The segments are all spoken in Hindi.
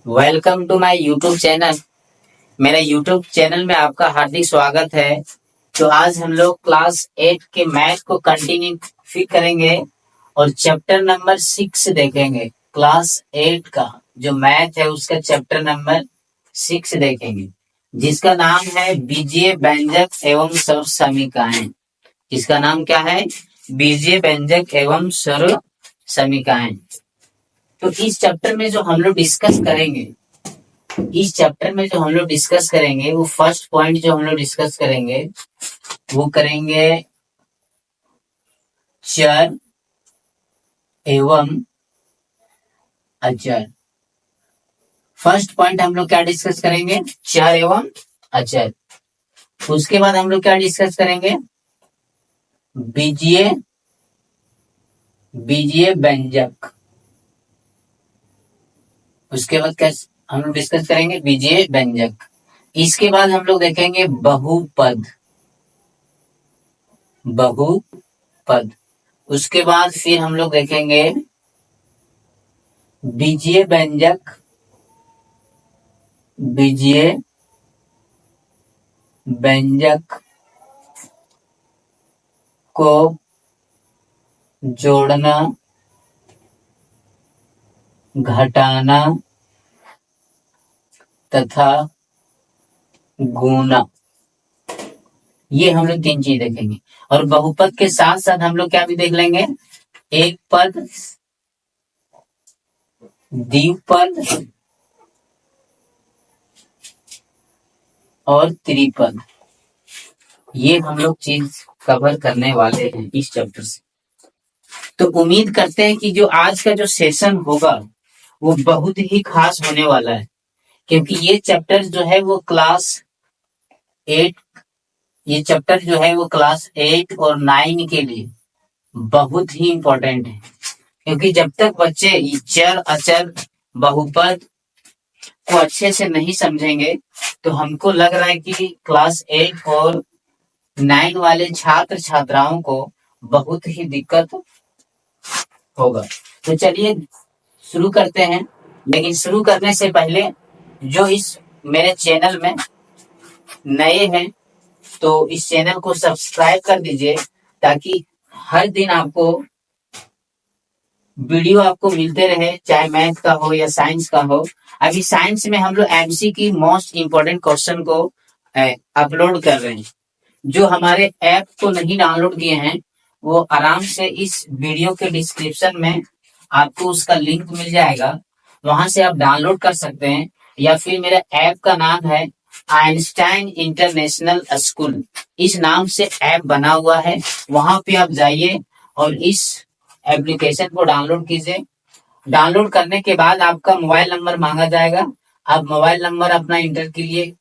Welcome to my YouTube channel. मेरे यूट्यूब चैनल में आपका हार्दिक स्वागत है। तो आज हम लोग क्लास 8 के मैथ को कंटिन्यू फिर करेंगे और चैप्टर नंबर 6 देखेंगे। क्लास 8 का जो मैथ है उसका चैप्टर नंबर 6 देखेंगे, जिसका नाम है बीजीय व्यंजक एवं स्वर समीकरण। इसका नाम क्या है? बीजीय व्यंजक एवं स्वर समीकरण। तो इस चैप्टर में जो हम लोग डिस्कस करेंगे, वो फर्स्ट पॉइंट जो हम लोग डिस्कस करेंगे वो करेंगे चर एवं अचर। फर्स्ट पॉइंट हम लोग क्या डिस्कस करेंगे? चर एवं अचर। उसके बाद हम लोग क्या डिस्कस करेंगे? बीजीय व्यंजक। उसके बाद क्या हम लोग डिस्कस करेंगे? बीजीय व्यंजक। इसके बाद हम लोग देखेंगे बहुपद। उसके बाद फिर हम लोग देखेंगे बीजीय व्यंजक को जोड़ना, घटाना तथा गुणा। ये हम लोग 3 चीज देखेंगे। और बहुपद के साथ साथ हम लोग क्या भी देख लेंगे? एक पद, द्विपद और त्रिपद। ये हम लोग चीज कवर करने वाले हैं इस चैप्टर से। तो उम्मीद करते हैं कि जो आज का जो सेशन होगा वो बहुत ही खास होने वाला है, क्योंकि ये चैप्टर जो है वो क्लास 8 और 9 के लिए बहुत ही इंपॉर्टेंट है। क्योंकि जब तक बच्चे चर अचर बहुपद को अच्छे से नहीं समझेंगे तो हमको लग रहा है कि क्लास 8 और 9 वाले छात्र छात्राओं को बहुत ही दिक्कत होगा। तो चलिए शुरू करते हैं। लेकिन शुरू करने से पहले जो इस मेरे चैनल में नए हैं तो इस चैनल को सब्सक्राइब कर दीजिए, ताकि हर दिन आपको वीडियो आपको मिलते रहे, चाहे मैथ का हो या साइंस का हो। अभी साइंस में हम लोग एमसी की मोस्ट इंपोर्टेंट क्वेश्चन को अपलोड कर रहे हैं। जो हमारे ऐप को नहीं डाउनलोड किए हैं वो आराम से इस वीडियो के डिस्क्रिप्शन में आपको उसका लिंक मिल जाएगा, वहां से आप डाउनलोड कर सकते हैं। या फिर मेरे ऐप का नाम है आइंस्टाइन इंटरनेशनल स्कूल, इस नाम से ऐप बना हुआ है। वहां पे आप जाइए और इस एप्लीकेशन को डाउनलोड कीजिए। डाउनलोड करने के बाद आपका मोबाइल नंबर मांगा जाएगा। आप मोबाइल नंबर अपना इंटर कीजिए,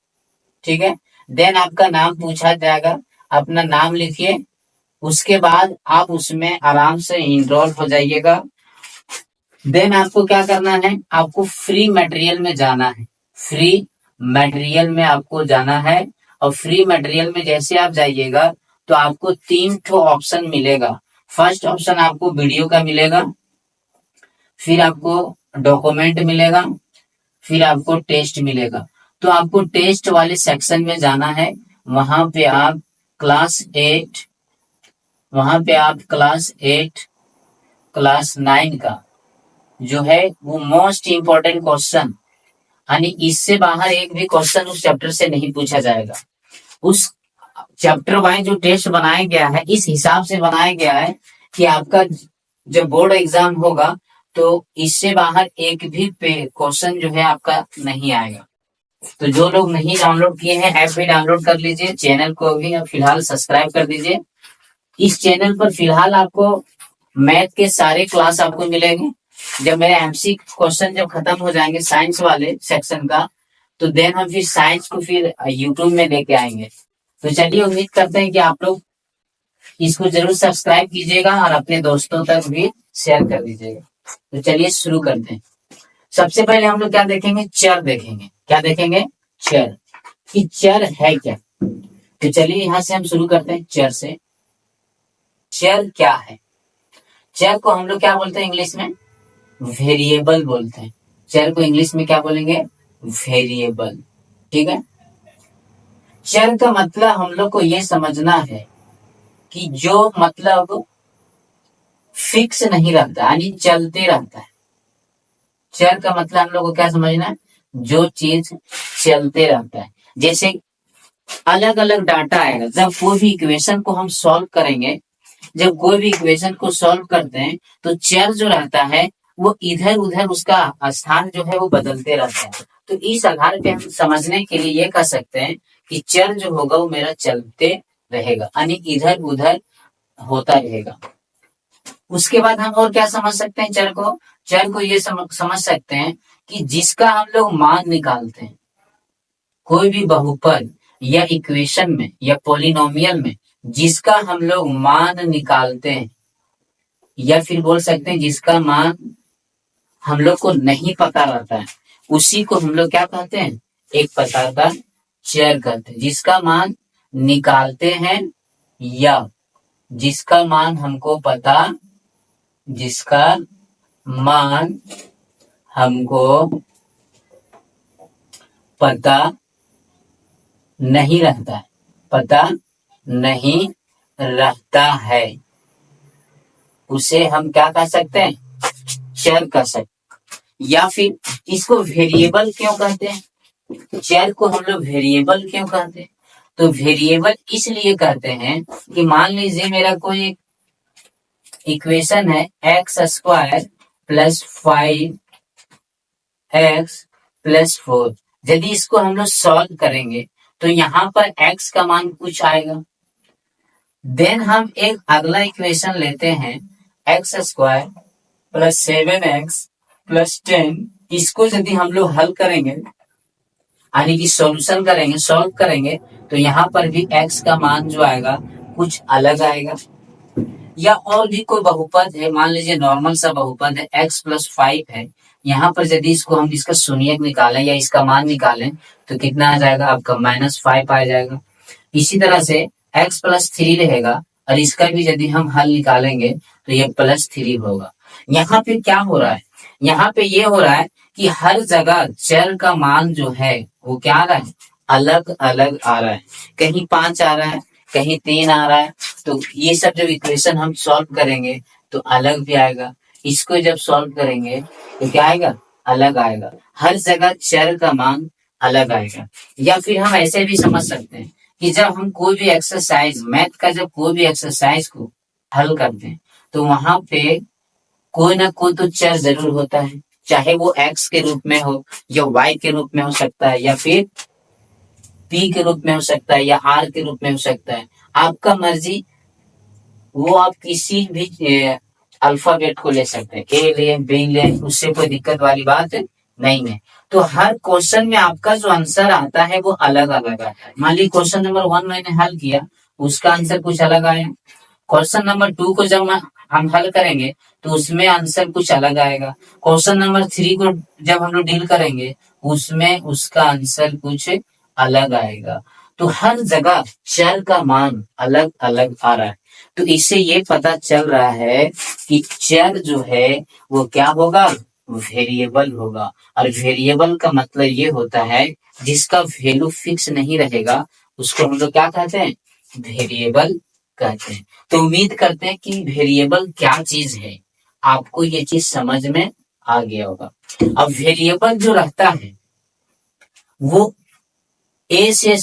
ठीक है। देन आपका नाम पूछा जाएगा, अपना नाम लिखिए। उसके बाद आप उसमें आराम से इनरोल हो जाइएगा। देन आपको क्या करना है? आपको फ्री मटेरियल में जाना है। और फ्री मटेरियल में जैसे आप जाइएगा तो आपको 3 ठो ऑप्शन मिलेगा। फर्स्ट ऑप्शन आपको वीडियो का मिलेगा, फिर आपको डॉक्यूमेंट मिलेगा, फिर आपको टेस्ट मिलेगा। तो आपको टेस्ट वाले सेक्शन में जाना है। वहां पे आप क्लास 8 क्लास 9 का जो है वो मोस्ट इंपॉर्टेंट क्वेश्चन, यानी इससे बाहर एक भी क्वेश्चन उस चैप्टर से नहीं पूछा जाएगा। उस चैप्टर वाइज जो टेस्ट बनाया गया है इस हिसाब से बनाया गया है कि आपका जब बोर्ड एग्जाम होगा तो इससे बाहर एक भी क्वेश्चन जो है आपका नहीं आएगा। तो जो लोग नहीं डाउनलोड किए हैं ऐप भी डाउनलोड कर लीजिए, चैनल को भी फिलहाल सब्सक्राइब कर दीजिए। इस चैनल पर फिलहाल आपको मैथ के सारे क्लास आपको मिलेंगे। जब मेरे एमसी क्वेश्चन जब खत्म हो जाएंगे साइंस वाले सेक्शन का, तो देन हम फिर साइंस को फिर यूट्यूब में लेके आएंगे। तो चलिए उम्मीद करते हैं कि आप लोग इसको जरूर सब्सक्राइब कीजिएगा और अपने दोस्तों तक भी शेयर कर दीजिएगा। तो चलिए शुरू करते हैं। सबसे पहले हम लोग क्या देखेंगे? चर देखेंगे। क्या देखेंगे? चर। कि चर है क्या? तो चलिए यहां से हम शुरू करते हैं चर से। चर क्या है? चर को हम लोग क्या बोलते हैं इंग्लिश में? वेरिएबल बोलते हैं। चर को इंग्लिश में क्या बोलेंगे? वेरिएबल। ठीक है। चर का मतलब हम लोग को ये समझना है कि जो मतलब फिक्स नहीं रहता, यानी चलते रहता है। चर का मतलब हम लोग को क्या समझना है? जो चीज चलते रहता है। जैसे अलग अलग डाटा आएगा, जब कोई भी इक्वेशन को हम सॉल्व करेंगे, जब कोई भी इक्वेशन को सॉल्व करते हैं तो चर जो रहता है वो इधर उधर उसका स्थान जो है वो बदलते रहता है। तो इस आधार पे हम समझने के लिए ये कह सकते हैं कि चर जो होगा वो मेरा चलते रहेगा, यानी इधर उधर होता रहेगा। उसके बाद हम और क्या समझ सकते हैं? चर को ये समझ सकते हैं कि जिसका हम लोग मान निकालते हैं, कोई भी बहुपद या इक्वेशन में या पोलिनोमियल में जिसका हम लोग मान निकालते हैं, या फिर बोल सकते हैं जिसका मान हम लोग को नहीं पता रहता है, उसी को हम लोग क्या कहते हैं? एक प्रकार का चर कहते हैं। जिसका मान निकालते हैं या जिसका मान हमको पता, जिसका मान हमको पता नहीं रहता है, पता नहीं रहता है, उसे हम क्या कह सकते हैं? चर कह सकते हैं। या फिर इसको वेरिएबल क्यों कहते हैं? चर को हम लोग वेरिएबल क्यों कहते हैं? तो वेरिएबल इसलिए कहते हैं कि मान लीजिए मेरा कोई इक्वेशन है x² + 5x + 4। यदि इसको हम लोग सॉल्व करेंगे तो यहाँ पर x का मान कुछ आएगा। देन हम एक अगला इक्वेशन लेते हैं x² + 7x + 10। इसको यदि हम लोग हल करेंगे, यानी कि सॉल्यूशन करेंगे, सॉल्व करेंगे, तो यहाँ पर भी x का मान जो आएगा कुछ अलग आएगा। या और भी कोई बहुपद है, मान लीजिए नॉर्मल सा बहुपद है x + 5 है, यहाँ पर यदि इसको हम इसका शून्यक निकालें या इसका मान निकालें तो कितना आ जाएगा? आपका -5 आ जाएगा। इसी तरह से x + 3 रहेगा और इसका भी यदि हम हल निकालेंगे तो ये +3 होगा। यहाँ पे क्या हो रहा है? यहाँ पे ये हो रहा है कि हर जगह चर का मान जो है वो क्या आ रहा है? अलग अलग आ रहा है। कहीं 5 आ रहा है, कहीं 3 आ रहा है। तो ये सब जब इक्वेशन हम सॉल्व करेंगे तो अलग भी आएगा। इसको जब सॉल्व करेंगे तो क्या आएगा? अलग आएगा। हर जगह चर का मान अलग आएगा। या फिर हम ऐसे भी समझ सकते हैं कि जब हम कोई भी एक्सरसाइज, मैथ का जब कोई भी एक्सरसाइज को हल करते हैं तो वहां पे कोई ना कोई तो चर जरूर होता है, चाहे वो x के रूप में हो या y के रूप में हो सकता है या फिर p के रूप में हो सकता है या r के रूप में हो सकता है। आपका मर्जी, वो आप किसी भी अल्फाबेट को ले सकते हैं, ए ले, बी ले, उससे कोई दिक्कत वाली बात नहीं है। तो हर क्वेश्चन में आपका जो आंसर आता है वो अलग अलग आता है। मान लीजिए क्वेश्चन नंबर 1 मैंने हल किया, उसका आंसर कुछ अलग आया। क्वेश्चन नंबर 2 को जब हम हल करेंगे तो उसमें आंसर कुछ अलग आएगा। क्वेश्चन नंबर 3 को जब हम लोग डील करेंगे उसमें उसका आंसर कुछ अलग आएगा। तो हर जगह चर का मान अलग अलग आ रहा है। तो इससे ये पता चल रहा है कि चर जो है वो क्या होगा? वेरिएबल होगा। और वेरिएबल का मतलब ये होता है जिसका वैल्यू फिक्स नहीं रहेगा, उसको हम लोग क्या कहते हैं? वेरिएबल कहते हैं। तो उम्मीद करते हैं कि वेरिएबल क्या चीज है, आपको ये चीज समझ में आ गया होगा। अब वेरिएबल जो रहता है वो ए से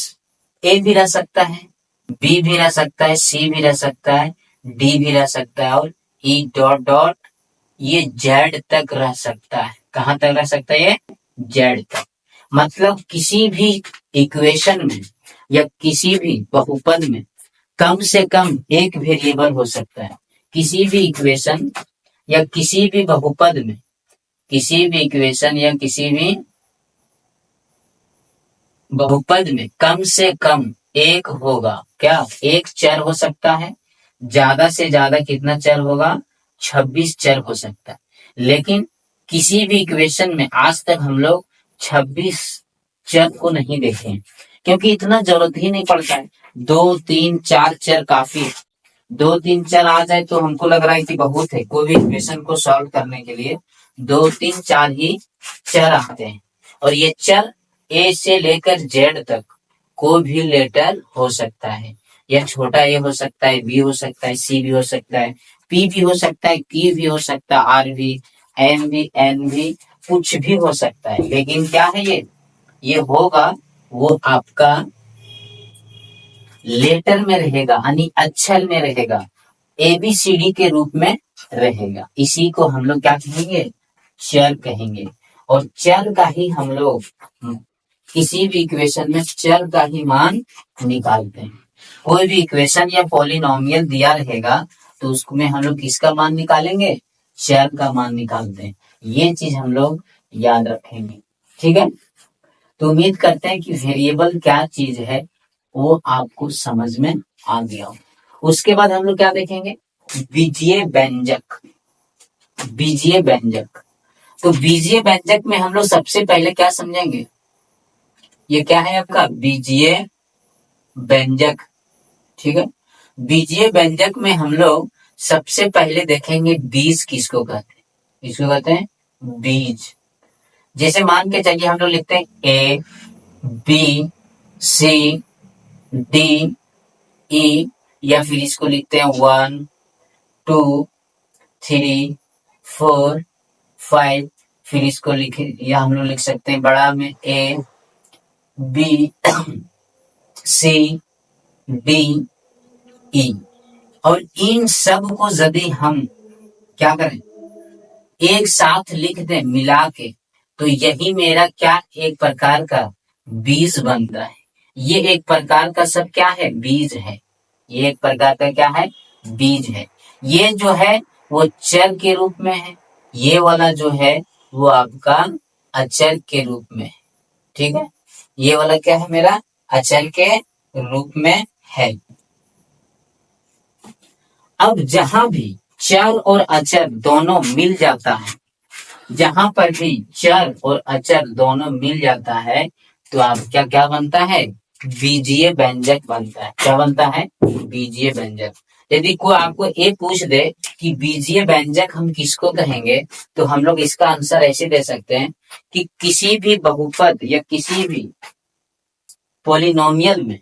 ए भी रह सकता है, बी भी रह सकता है, सी भी रह सकता है, डी भी रह सकता है और ई डॉट डॉट ये जेड तक रह सकता है। कहां तक रह सकता है? ये जेड तक। मतलब किसी भी इक्वेशन में या किसी भी बहुपद में कम से कम एक वेरिएबल हो सकता है। किसी भी इक्वेशन या किसी भी बहुपद में, किसी भी इक्वेशन या किसी भी बहुपद में कम से कम एक होगा। क्या? एक चर हो सकता है। ज्यादा से ज्यादा कितना चर होगा? 26 चर हो सकता है। लेकिन किसी भी इक्वेशन में आज तक हम लोग 26 चर को नहीं देखे हैं, क्योंकि इतना जरूरत ही नहीं पड़ता है। 2, 3, 4 चर काफी। 2, 3 चर आ जाए तो हमको लग रहा है कि बहुत है कोई भी इक्वेशन को सॉल्व करने के लिए। 2 3 4 ही चर आते हैं, और ये चर ए से लेकर जेड तक कोई भी लेटर हो सकता है, या छोटा ए हो सकता है, बी हो सकता है, सी भी हो सकता है, पी भी हो सकता है, क्यू भी हो सकता है, आर भी, एम भी, एन भी, कुछ भी हो सकता है। लेकिन क्या है ये होगा वो आपका लेटर में रहेगा, यानी अक्षर में रहेगा, एबीसीडी के रूप में रहेगा। इसी को हम लोग क्या कहेंगे, चर कहेंगे। और चर का ही हम लोग किसी भी इक्वेशन में चर का ही मान निकालते हैं। कोई भी इक्वेशन या पॉलिनोमियल दिया रहेगा तो उसमें हम लोग किसका मान निकालेंगे, चर का मान निकालते हैं। ये चीज हम लोग याद रखेंगे, ठीक है। तो उम्मीद करते हैं कि वेरिएबल क्या चीज है वो आपको समझ में आ गया हो। उसके बाद हम लोग क्या देखेंगे, बीजीय व्यंजक। बीजीय व्यंजक, तो बीजीय व्यंजक में हम लोग सबसे पहले क्या समझेंगे, ये क्या है आपका बीजीय व्यंजक, ठीक है। बीजीय व्यंजक में हम लोग सबसे पहले देखेंगे बीज किसको कहते हैं, किसको कहते हैं, बीज। जैसे मान के चलिए हम लोग लिखते हैं ए बी सी डी ई, या फिर इसको लिखते हैं 1 2 3 4 5, फिर इसको लिखे, या हम लोग लिख सकते हैं बड़ा में ए बी सी डी ई। और इन सब को यदि हम क्या करें, एक साथ लिख दें मिला के, तो यही मेरा क्या एक प्रकार का बीज बनता है। ये एक प्रकार का सब क्या है, बीज है। ये एक प्रकार का क्या है, बीज है। ये जो है वो चर के रूप में है, ये वाला जो है वो आपका अचर के रूप में है, ठीक है। ये वाला क्या है मेरा, अचर के रूप में है। अब जहां भी चर और अचर दोनों मिल जाता है, जहां पर भी चर और अचर दोनों मिल जाता है तो आप क्या क्या बनता है, बीजीय व्यंजक बनता है। क्या बनता है, बीजीय व्यंजक। यदि कोई आपको ये पूछ दे कि बीजीय व्यंजक हम किसको कहेंगे, तो हम लोग इसका आंसर ऐसे दे सकते हैं कि किसी भी बहुपद या किसी भी पॉलिनोमियल में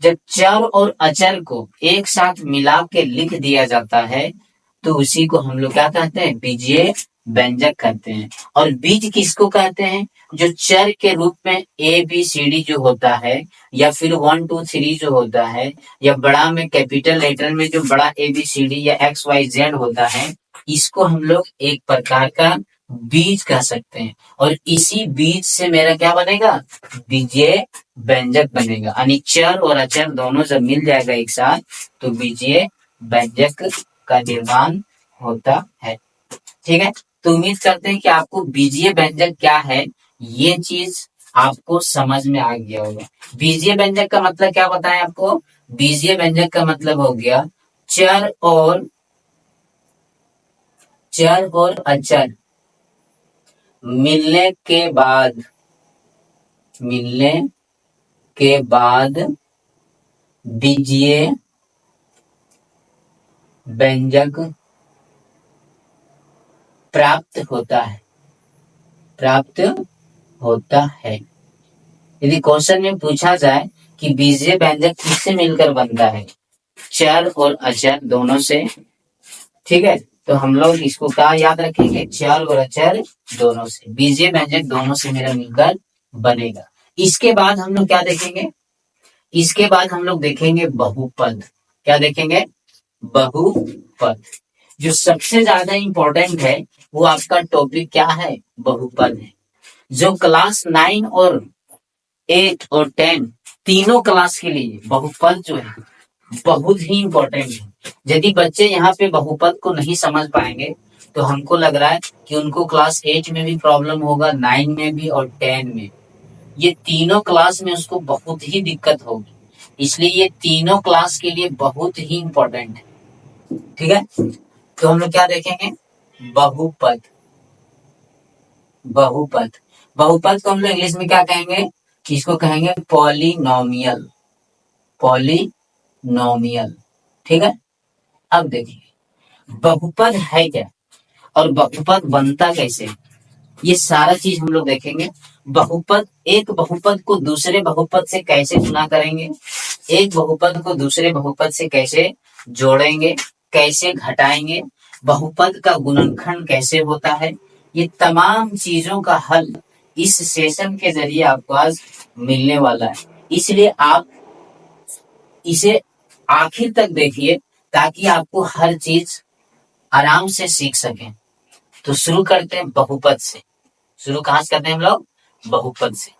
जब चर और अचर को एक साथ मिला के लिख दिया जाता है तो उसी को हम लोग क्या कहते हैं, बीजीय व्यंजक कहते हैं। और बीज किसको कहते हैं, जो चर के रूप में ए बी सी डी जो होता है, या फिर 1 2 3 जो होता है, या बड़ा में कैपिटल लेटर में जो बड़ा ए बी सी डी या एक्स वाई जेड होता है, इसको हम लोग एक प्रकार का बीज कह सकते हैं। और इसी बीज से मेरा क्या बनेगा, बीजीय व्यंजक बनेगा। यानी चर और अचर दोनों जब मिल जाएगा एक साथ तो बीजीय व्यंजक का निर्माण होता है, ठीक है। तो उम्मीद करते हैं कि आपको बीजीय व्यंजक क्या है ये चीज आपको समझ में आ गया होगा। बीजीय व्यंजक का मतलब क्या बताएं आपको, बीजीय व्यंजक का मतलब हो गया चर और अचर मिलने के बाद बीजीय व्यंजक प्राप्त होता है। यदि क्वेश्चन में पूछा जाए कि बीजीय व्यंजक किससे मिलकर बनता है, चर और अचर दोनों से, ठीक है, तो हम लोग इसको क्या याद रखेंगे, चर और अचर दोनों से, बीजीय व्यंजक दोनों से मेरा मिलकर बनेगा। इसके बाद हम लोग क्या देखेंगे, इसके बाद हम लोग देखेंगे बहुपद। क्या देखेंगे, बहुपद। जो सबसे ज्यादा इंपॉर्टेंट है वो आपका टॉपिक क्या है, बहुपद है। जो क्लास 9 और 8 और 10 तीनों क्लास के लिए बहुपद जो है बहुत ही इंपॉर्टेंट है। यदि बच्चे यहाँ पे बहुपद को नहीं समझ पाएंगे तो हमको लग रहा है कि उनको क्लास 8 में भी प्रॉब्लम होगा, 9 में भी और 10 में। ये तीनों क्लास में उसको बहुत ही दिक्कत होगी, इसलिए ये तीनों क्लास के लिए बहुत ही इंपॉर्टेंट है, ठीक है। तो हम लोग क्या देखेंगे, बहुपद। बहुपद बहुपद को हम लोग इंग्लिश में क्या कहेंगे, इसको कहेंगे पॉलिनोमियल। पॉलिनोमियल, ठीक है। अब देखिए बहुपद है क्या, और बहुपद बनता कैसे, ये सारा चीज हम लोग देखेंगे। बहुपद, एक बहुपद को दूसरे बहुपद से कैसे गुना करेंगे, एक बहुपद को दूसरे बहुपद से कैसे जोड़ेंगे, कैसे घटाएंगे, बहुपद का गुणनखंड कैसे होता है, ये तमाम चीजों का हल इस सेशन के जरिए आपको आज मिलने वाला है। इसलिए आप इसे आखिर तक देखिए ताकि आपको हर चीज आराम से सीख सकें। तो शुरू करते हैं बहुपद से। शुरू कहां से करते हैं हम लोग, बहुपद से।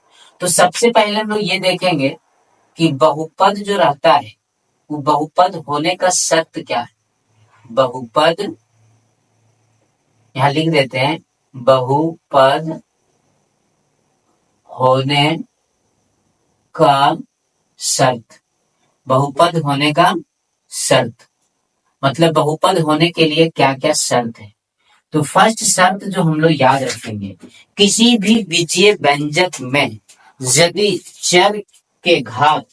तो सबसे पहले हम लोग ये देखेंगे कि बहुपद जो रहता है वो बहुपद होने का शर्त क्या है। बहुपद यहां लिख देते हैं, बहुपद होने का शर्त। बहुपद होने का शर्त मतलब बहुपद होने के लिए क्या क्या शर्त है। तो फर्स्ट शर्त जो हम लोग याद रखेंगे, किसी भी बीजीय व्यंजक में यदि चर के घात,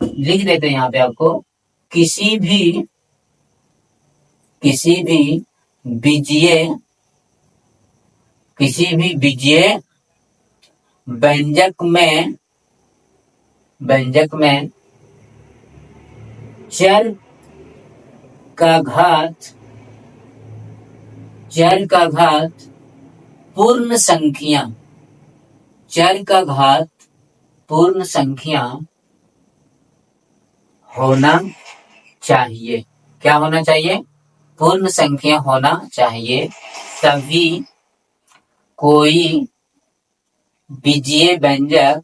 लिख देते हैं यहाँ पे आपको, किसी भी बीजीय व्यंजक में चर का घात पूर्ण संख्या, चर का घात पूर्ण संख्या होना चाहिए। क्या होना चाहिए, पूर्ण संख्या होना चाहिए, तभी कोई बीजीय व्यंजक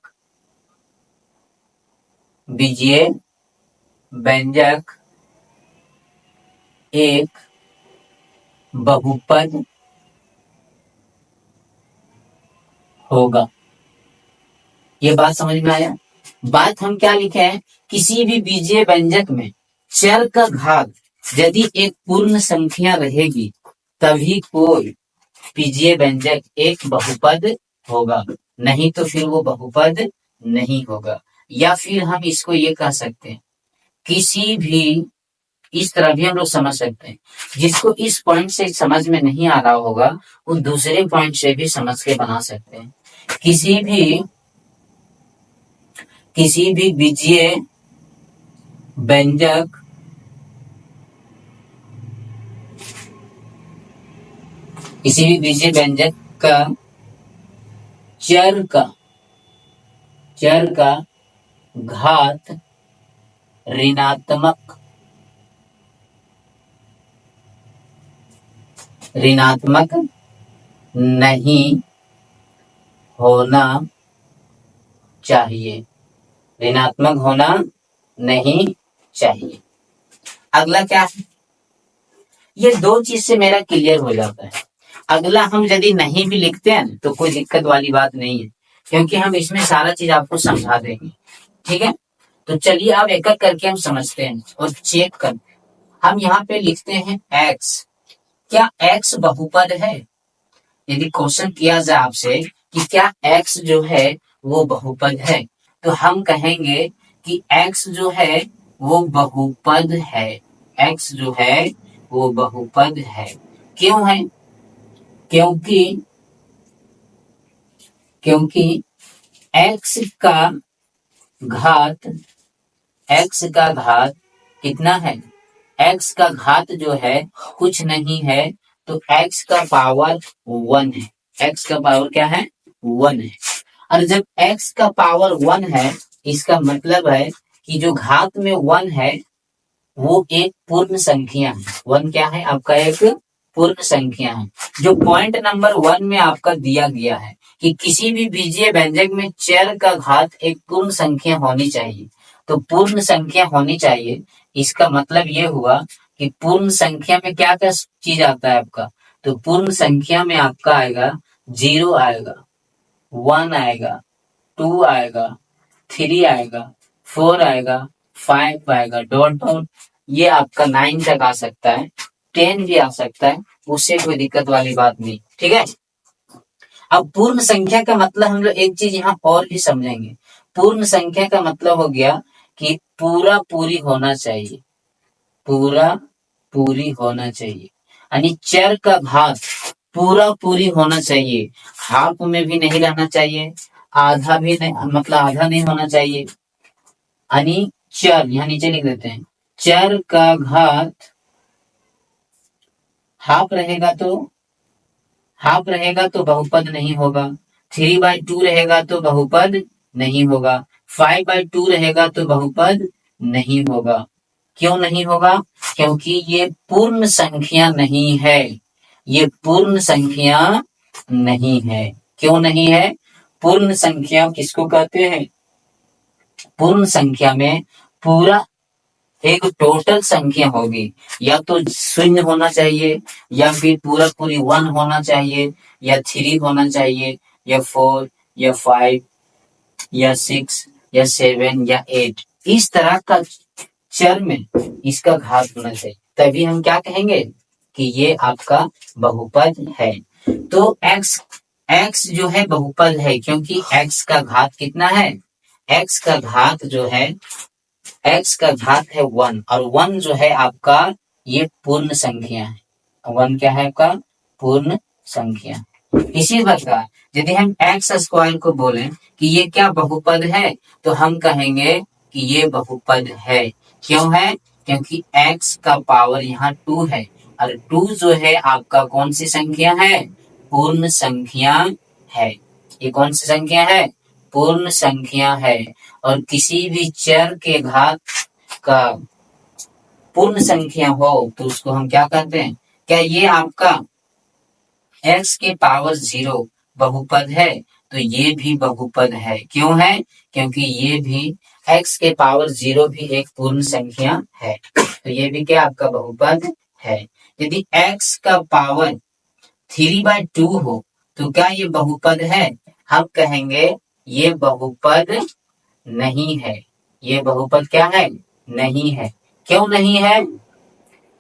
एक बहुपद होगा। ये बात समझ में आया। बात हम क्या लिखे हैं, किसी भी बीजीय व्यंजक में चर का घात यदि एक पूर्ण संख्या रहेगी तभी कोई बीजीय व्यंजक एक बहुपद होगा, नहीं तो फिर वो बहुपद नहीं होगा। या फिर हम इसको ये कह सकते हैं, किसी भी, इस तरह भी हम लोग समझ सकते हैं, जिसको इस पॉइंट से समझ में नहीं आ रहा होगा वो दूसरे पॉइंट से भी समझ के बना सकते हैं। किसी भी बीजीय व्यंजक का चर का घात ऋणात्मक नहीं होना चाहिए, ऋणात्मक होना नहीं चाहिए। अगला क्या है, ये दो चीज से मेरा क्लियर हो जाता है। अगला हम यदि नहीं भी लिखते हैं तो कोई दिक्कत वाली बात नहीं है, क्योंकि हम इसमें सारा चीज आपको समझा देंगे। ठीक है, तो चलिए अब एक एक करके हम समझते हैं और चेक कर। हम यहाँ पे लिखते हैं x, क्या x बहुपद है। यदि क्वेश्चन किया जाए आपसे कि क्या x जो है वो बहुपद है, तो हम कहेंगे कि x जो है वो बहुपद है, x जो है वो बहुपद है। क्यों है, क्योंकि x का घात कितना है, x का घात जो है कुछ नहीं है, तो x का पावर 1 है। x का पावर क्या है, 1 है। और जब x का पावर 1 है, इसका मतलब है कि जो घात में 1 है वो एक पूर्ण संख्या है। 1 क्या है, आपका एक पूर्ण संख्या है। जो पॉइंट नंबर 1 में आपका दिया गया है कि किसी भी बीजीय व्यंजक में चर का घात एक पूर्ण संख्या होनी चाहिए, तो पूर्ण संख्या होनी चाहिए, इसका मतलब ये हुआ कि पूर्ण संख्या में क्या क्या चीज आता है आपका, तो पूर्ण संख्या में आपका आएगा 0 आएगा, 1 आएगा, 2 आएगा, 3 आएगा, 4 आएगा, 5 आएगा, डॉट डॉट, ये आपका 9 तक आ सकता है, 10 भी आ सकता है, उससे कोई दिक्कत वाली बात नहीं। ठीक है, अब पूर्ण संख्या का मतलब हम लोग एक चीज यहाँ और भी समझेंगे। पूर्ण संख्या का मतलब हो गया कि पूरा पूरी होना चाहिए, पूरा पूरी होना चाहिए। यानी चर का घात पूरा पूरी होना चाहिए, हाफ में भी नहीं रहना चाहिए, आधा भी नहीं, मतलब आधा नहीं होना चाहिए। यानी चर, यहाँ नीचे लिख देते हैं, चर का घात हाफ रहेगा तो बहुपद नहीं होगा, 3/2 रहेगा तो बहुपद नहीं होगा, 5/2 रहेगा तो बहुपद नहीं होगा। क्यों नहीं होगा? क्योंकि ये पूर्ण संख्या नहीं है, ये पूर्ण संख्या नहीं है। क्यों नहीं है? पूर्ण संख्या किसको कहते हैं? पूर्ण संख्या में पूरा एक टोटल संख्या होगी, या तो शून्य होना चाहिए, या फिर पूरा पूरी 1 होना चाहिए, या 3 होना चाहिए, या 4, या 5, या 6, या 7, या 8। इस तरह का चर में इसका घात होना चाहिए, तभी हम क्या कहेंगे कि ये आपका बहुपद है। तो x जो है बहुपद है, क्योंकि x का घात कितना है? x का घात जो है, x का घात है 1, और 1 जो है आपका ये पूर्ण संख्या है। 1 क्या है आपका? पूर्ण संख्या। इसी प्रकार यदि हम एक्स स्क्वायर को बोलें कि ये क्या बहुपद है, तो हम कहेंगे कि ये बहुपद है। क्यों है? क्योंकि x का पावर यहाँ 2 है, और 2 जो है आपका कौन सी संख्या है? पूर्ण संख्या है। ये कौन सी संख्या है? पूर्ण संख्या है। और किसी भी चर के घात का पूर्ण संख्या हो तो उसको हम क्या कहते हैं? क्या ये आपका x के पावर 0 बहुपद है? तो ये भी बहुपद है। क्यों है? क्योंकि ये भी x के पावर 0 भी एक पूर्ण संख्या है, तो ये भी क्या आपका बहुपद है। यदि x का पावर 3/2 हो तो क्या ये बहुपद है? हम कहेंगे ये बहुपद नहीं है। ये बहुपद क्या है? नहीं है। क्यों नहीं है?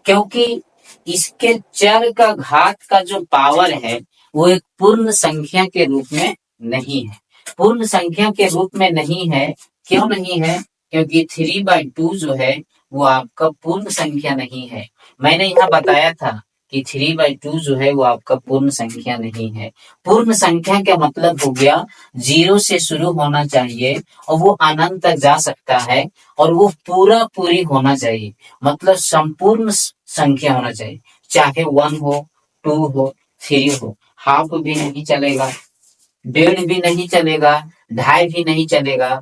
क्योंकि इसके चर का घात का जो पावर है वो एक पूर्ण संख्या के रूप में नहीं है। पूर्ण संख्या के रूप में नहीं है। क्यों नहीं है? क्योंकि 3/2 जो है वो आपका पूर्ण संख्या नहीं है। मैंने यहाँ बताया था कि 3/2 जो है वो आपका पूर्ण संख्या नहीं है। पूर्ण संख्या का मतलब हो गया 0 से शुरू होना चाहिए और वो अनंत तक जा सकता है, और वो पूरा पूरी होना चाहिए, मतलब संपूर्ण संख्या होना चाहिए। चाहे 1 हो, 2 हो, 3 हो, हाफ भी नहीं चलेगा, 1.5 भी नहीं चलेगा, 2.5 भी नहीं चलेगा,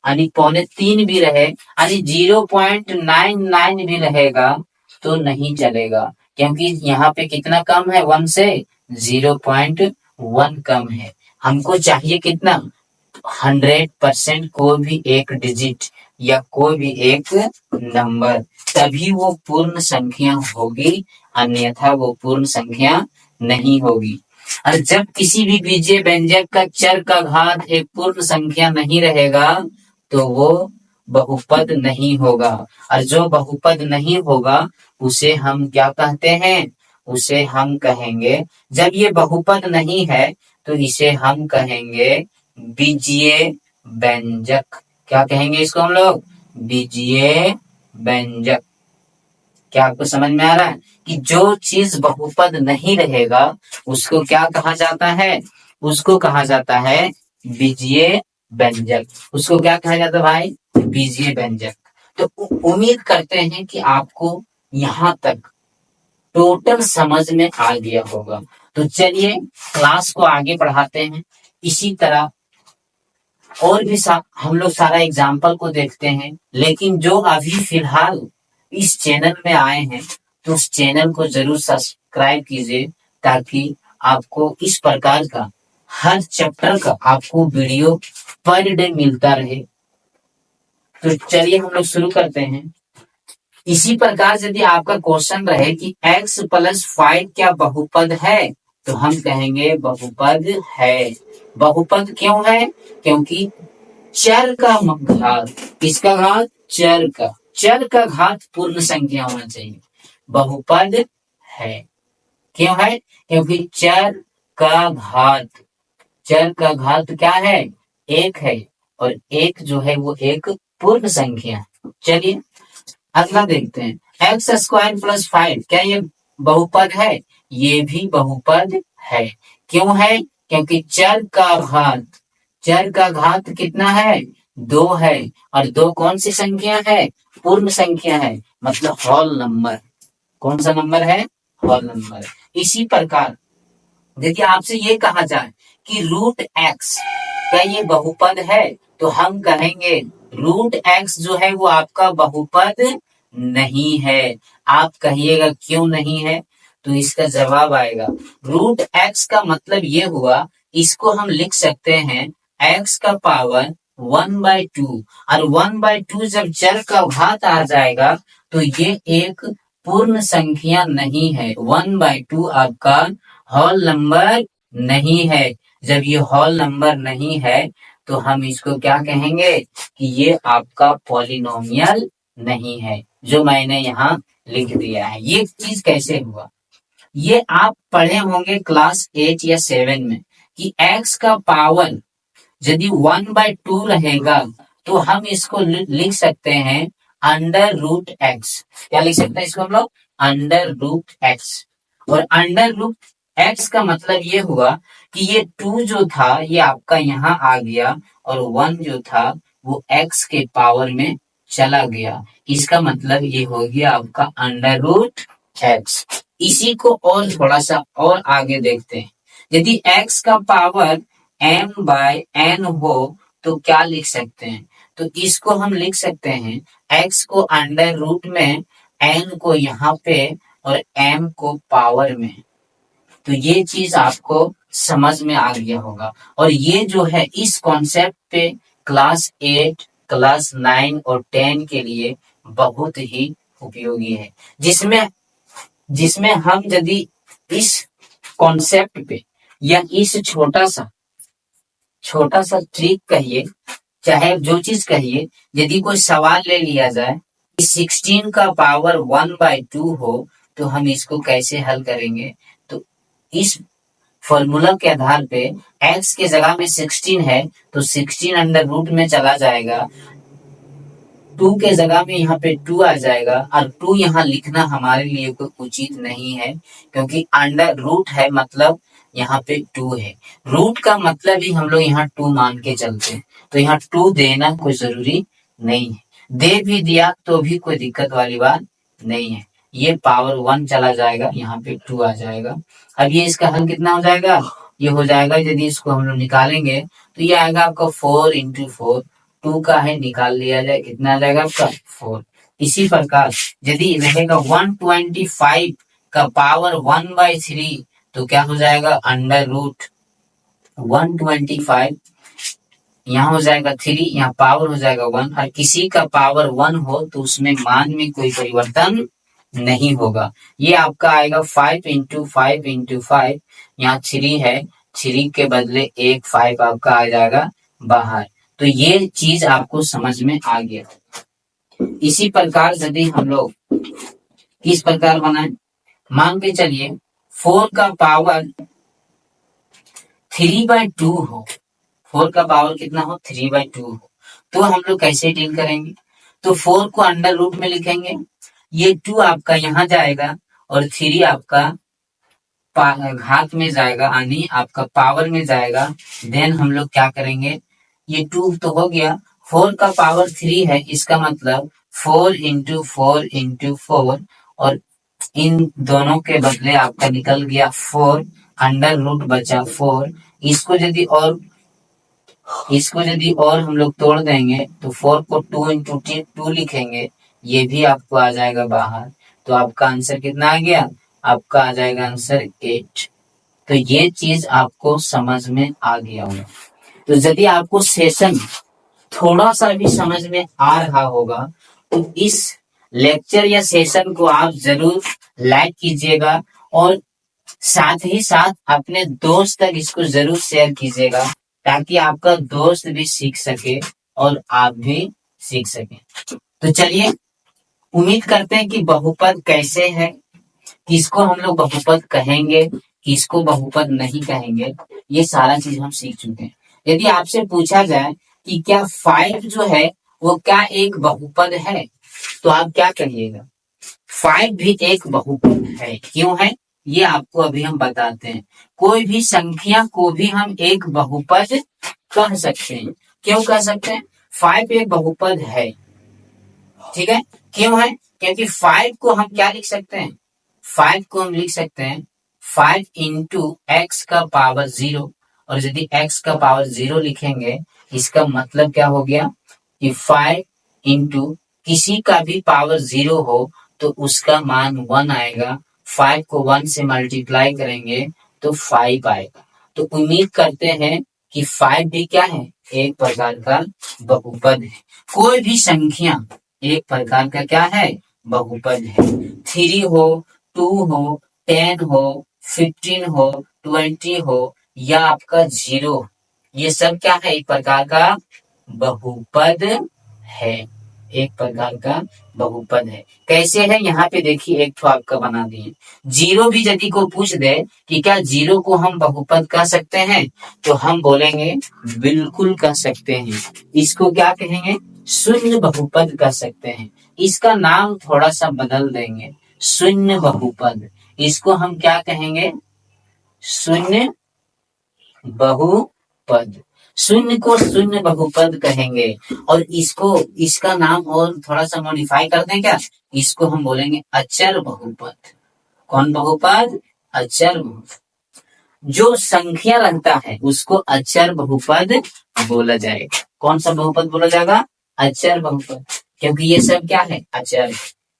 यानी 2.75 भी रहे, यानी 0.99 भी रहेगा तो नहीं चलेगा, क्योंकि यहाँ पे कितना कम है? 1 से 0.1 कम है। हमको चाहिए कितना? 100% कोई भी एक डिजिट या कोई भी एक नंबर, तभी वो पूर्ण संख्या होगी, अन्यथा वो पूर्ण संख्या नहीं होगी। और जब किसी भी बीजीय व्यंजक का चर का घात एक पूर्ण संख्या नहीं रहेगा तो वो बहुपद नहीं होगा, और जो बहुपद नहीं होगा उसे हम क्या कहते हैं? उसे हम कहेंगे, जब ये बहुपद नहीं है तो इसे हम कहेंगे बीजीय व्यंजक। क्या कहेंगे इसको हम लोग? बीजीय व्यंजक। क्या आपको समझ में आ रहा है कि जो चीज बहुपद नहीं रहेगा उसको क्या कहा जाता है? उसको कहा जाता है बीजीय व्यंजक। उसको क्या कहा जाता है भाई? बीजीय व्यंजक। तो उम्मीद करते हैं कि आपको यहाँ तक टोटल समझ में आ गया होगा। तो चलिए क्लास को आगे बढ़ाते हैं। इसी तरह और भी हम लोग सारा एग्जाम्पल को देखते हैं, लेकिन जो अभी फिलहाल इस चैनल में आए हैं तो उस चैनल को जरूर सब्सक्राइब कीजिए, ताकि आपको इस प्रकार का हर चैप्टर का आपको वीडियो पर डे मिलता रहे। तो चलिए हम लोग शुरू करते हैं। इसी प्रकार यदि आपका क्वेश्चन रहे कि x + 5 क्या बहुपद है, तो हम कहेंगे बहुपद है। बहुपद क्यों है? क्योंकि चर का घात, किसका घात? चर का घात पूर्ण संख्या होना चाहिए, बहुपद है। क्यों है? क्योंकि चर का घात क्या है? 1 है, और 1 जो है वो एक पूर्ण संख्या है। चलिए अगला देखते हैं, x² + 5 क्या ये बहुपद है, ये भी बहुपद है। क्यों है? क्योंकि चर का घात कितना है? 2 है, और 2 कौन सी संख्या है? पूर्ण संख्या है, मतलब होल नंबर। कौन सा नंबर है? Whole number. इसी प्रकार यदि आपसे ये कहा जाए कि रूट एक्स क्या ये बहुपद है, तो हम कहेंगे रूट एक्स जो है वो आपका बहुपद नहीं है। आप कहिएगा क्यों नहीं है? तो इसका जवाब आएगा, रूट एक्स का मतलब ये हुआ, इसको हम लिख सकते हैं एक्स का पावर 1/2, और 1/2 जब चर का घात आ जाएगा तो ये एक पूर्ण संख्या नहीं है। 1/2 आपका होल नंबर नहीं है। जब ये होल नंबर नहीं है तो हम इसको क्या कहेंगे कि ये आपका पॉलिनोमियल नहीं है, जो मैंने यहाँ लिख दिया है। ये चीज कैसे हुआ? ये आप पढ़े होंगे क्लास 8 या 7 में कि x का पावर यदि 1/2 रहेगा तो हम इसको लिख सकते हैं अंडर रूट एक्स। क्या लिख सकते हैं इसको हम लोग? Under root x. और अंडर रूट एक्स का मतलब ये हुआ कि ये 2 जो था ये आपका यहाँ आ गया, और 1 जो था वो x के पावर में चला गया। इसका मतलब ये हो गया आपका अंडर रूट एक्स। इसी को और थोड़ा सा और आगे देखते हैं। यदि x का पावर m/n हो तो क्या लिख सकते हैं? तो इसको हम लिख सकते हैं x को अंडर रूट में, n को यहाँ पे, और m को पावर में। तो ये चीज आपको समझ में आ गया होगा। और ये जो है इस कॉन्सेप्ट पे क्लास 8, क्लास 9 और 10 के लिए बहुत ही उपयोगी है, जिसमें जिसमें हम यदि इस कॉन्सेप्ट पे या इस छोटा सा ट्रिक कहिए, चाहे जो चीज कहिए, यदि कोई सवाल ले लिया जाए कि 16 का पावर 1/2 हो तो हम इसको कैसे हल करेंगे? तो इस फॉर्मूला के आधार पे x के जगह में 16 है तो 16 अंडर रूट में चला जाएगा, 2 के जगह में यहाँ पे 2 आ जाएगा, और 2 यहाँ लिखना हमारे लिए कोई उचित नहीं है, क्योंकि अंडर रूट है मतलब यहाँ पे 2 है। रूट का मतलब ही हम लोग यहाँ 2 मान के चलते हैं, तो यहाँ 2 देना कोई जरूरी नहीं है। दे भी दिया तो भी कोई दिक्कत वाली बात नहीं है। ये पावर 1 चला जाएगा, यहाँ पे 2 आ जाएगा। अब ये इसका हल कितना हो जाएगा? ये हो जाएगा, यदि इसको हम लोग निकालेंगे तो ये आएगा आपका 4 × 4। 2 का है निकाल लिया जाए, कितना आ जाएगा आपका? 4। इसी प्रकार यदि रहेगा 125 का पावर 1/3 तो क्या हो जाएगा? अंडर रूट 125, यहाँ हो जाएगा 3, यहाँ पावर हो जाएगा 1, और किसी का पावर 1 हो तो उसमें मान में कोई परिवर्तन नहीं होगा। ये आपका आएगा 5 × 5 × 5, यहाँ 3 है, 3 के बदले एक 5 आपका आ जाएगा बाहर। तो ये चीज आपको समझ में आ गया। इसी प्रकार यदि हम लोग किस प्रकार बनाए, मान के चलिए 4 का पावर 3/2 हो, 4 का पावर कितना हो? 3/2 हो, तो हम लोग कैसे डील करेंगे? तो 4 को अंडर रूट में लिखेंगे, ये 2 आपका यहाँ जाएगा, और 3 आपका घात में जाएगा, यानी आपका पावर में जाएगा। देन हम लोग क्या करेंगे, ये 2 तो हो गया, 4 का पावर 3 है, इसका मतलब 4 × 4 × 4, और इन दोनों के बदले आपका निकल गया 4, अंडर रूट बचा 4। इसको यदि और हम लोग तोड़ देंगे तो 4 को 2 × 2 लिखेंगे, ये भी आपको आ जाएगा बाहर। तो आपका आंसर कितना आ गया? आपका आ जाएगा आंसर 8। तो ये चीज आपको समझ में आ गया होगा। तो यदि आपको सेशन थोड़ा सा भी समझ में आ रहा होगा तो इस लेक्चर या सेशन को आप जरूर लाइक कीजिएगा, और साथ ही साथ अपने दोस्त तक इसको जरूर शेयर कीजिएगा, ताकि आपका दोस्त भी सीख सके और आप भी सीख सके। तो चलिए, उम्मीद करते हैं कि बहुपद कैसे है, किसको हम लोग बहुपद कहेंगे, किसको बहुपद नहीं कहेंगे, ये सारा चीज हम सीख चुके हैं। यदि आपसे पूछा जाए कि क्या 5 जो है वो क्या एक बहुपद है, तो आप क्या कहिएगा? 5 भी एक बहुपद है। क्यों है ये आपको अभी हम बताते हैं। कोई भी संख्या को भी हम एक बहुपद कह सकते हैं। क्यों कह सकते हैं? 5 एक बहुपद है। ठीक है, क्यों है? क्योंकि 5 को हम क्या लिख सकते हैं? 5 को हम लिख सकते हैं 5 इंटू एक्स का पावर 0। और यदि x का पावर 0 लिखेंगे इसका मतलब क्या हो गया कि 5 इंटू किसी का भी पावर 0 हो तो उसका मान 1 आएगा। 5 को 1 से मल्टीप्लाई करेंगे तो 5 आएगा। तो उम्मीद करते हैं कि 5 भी क्या है? एक प्रकार का बहुपद है। कोई भी संख्या एक प्रकार का क्या है? बहुपद है। 3 हो, 2 हो, 10 हो, 15 हो, 20 हो या आपका 0, ये सब क्या है? एक प्रकार का बहुपद है। एक प्रकार का बहुपद है। कैसे है? यहाँ पे देखिए एक तो आपका बना दिए। 0 भी यदि को पूछ दे कि क्या 0 को हम बहुपद कह सकते हैं तो हम बोलेंगे बिल्कुल कह सकते हैं। इसको क्या कहेंगे? शून्य बहुपद कह सकते हैं। इसका नाम थोड़ा सा बदल देंगे, शून्य बहुपद। इसको हम क्या कहेंगे? शून्य बहुपद। शून्य को शून्य बहुपद कहेंगे। और इसको इसका नाम और थोड़ा सा मॉडिफाई कर दें क्या? इसको हम बोलेंगे अचर बहुपद। कौन बहुपद? अचर बहुपद। जो संख्या रहता है उसको अचर बहुपद बोला जाएगा। कौन सा बहुपद बोला जाएगा? अचर बहुपद। क्योंकि ये सब क्या है? अचर।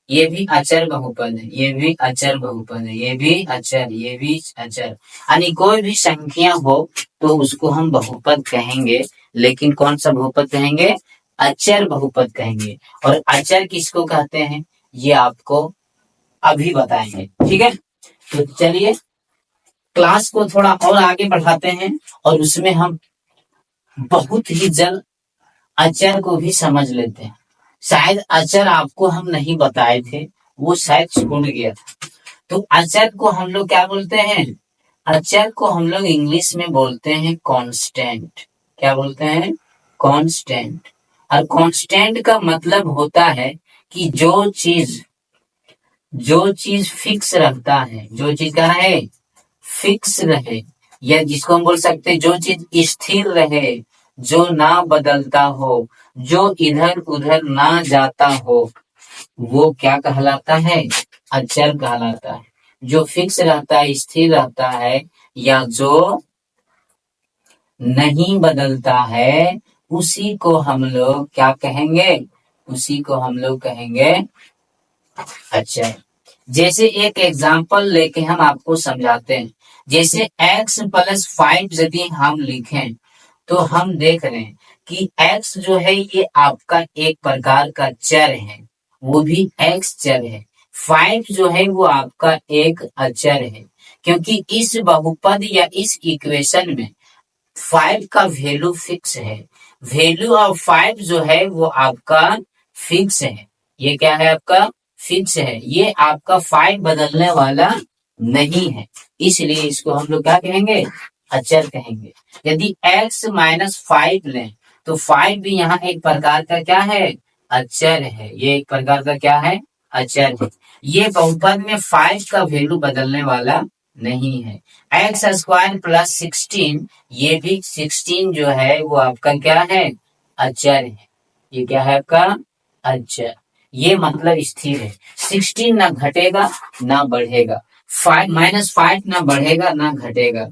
ये भी अचर बहुपद है, ये भी अचर बहुपद है, ये भी अचर, ये भी अचर। यानी कोई भी संख्या हो तो उसको हम बहुपद कहेंगे। लेकिन कौन सा बहुपद कहेंगे? अचर बहुपद कहेंगे। और अचर किसको कहते हैं ये आपको अभी बताएंगे। ठीक है, तो चलिए क्लास को थोड़ा और आगे बढ़ाते हैं और उसमें हम बहुत ही जल्द अचर को भी समझ लेते हैं। शायद अचर आपको हम नहीं बताए थे, वो शायद छूट गया था। तो अचर को हम लोग क्या बोलते हैं? अचर को हम लोग इंग्लिश में बोलते हैं कांस्टेंट। क्या बोलते हैं? कांस्टेंट। और कांस्टेंट का मतलब होता है कि जो चीज फिक्स रहता है, जो चीज क्या है? फिक्स रहे, या जिसको हम बोल सकते हैं जो चीज स्थिर रहे, जो ना बदलता हो, जो इधर उधर ना जाता हो, वो क्या कहलाता है? अचर कहलाता है। जो फिक्स रहता है, स्थिर रहता है, या जो नहीं बदलता है, उसी को हम लोग क्या कहेंगे? उसी को हम लोग कहेंगे अचर। जैसे एक एग्जाम्पल लेके हम आपको समझाते हैं। जैसे x प्लस 5 यदि हम लिखें तो हम देख रहे हैं कि x जो है ये आपका एक प्रकार का चर है, वो भी x चर है। 5 जो है वो आपका एक अचर है। क्योंकि इस बहुपद या इस इक्वेशन में 5 का वैल्यू फिक्स है। वैल्यू ऑफ 5 जो है वो आपका फिक्स है। ये क्या है? आपका फिक्स है। ये आपका 5 बदलने वाला नहीं है, इसलिए इसको हम लोग क्या कहेंगे? अचर कहेंगे। यदि x माइनस 5 लें तो 5 भी यहाँ एक प्रकार का क्या है? अचर है। ये एक प्रकार का क्या है? अचर है। ये बहुपद में 5 का वैल्यू बदलने वाला नहीं है। एक्स स्क्वायर प्लस 16, ये भी 16 जो है वो आपका क्या है? अचर है। ये क्या है? आपका अचर। ये मतलब स्थिर है। 16 ना घटेगा ना बढ़ेगा, 5 माइनस 5 ना बढ़ेगा ना घटेगा,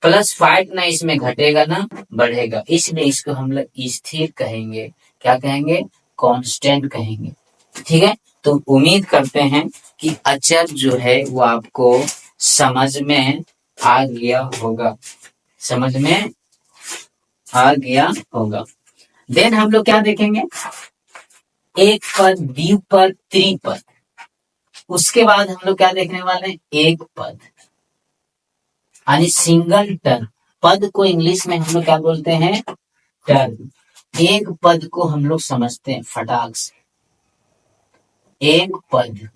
प्लस 5 ना इसमें घटेगा ना बढ़ेगा, इसलिए इसको हम लोग स्थिर कहेंगे। क्या कहेंगे? कांस्टेंट कहेंगे। ठीक है, तो उम्मीद करते हैं कि अचर जो है वो आपको समझ में आ गया होगा। समझ में आ गया होगा। देन हम लोग क्या देखेंगे? एक पद, द्विपद, त्रिपद। उसके बाद हम लोग क्या देखने वाले हैं? एक पद, यानी सिंगल टर्म। पद को इंग्लिश में हम लोग क्या बोलते हैं? टर्म। एक पद को हम लोग समझते हैं फटाक से। एक पद,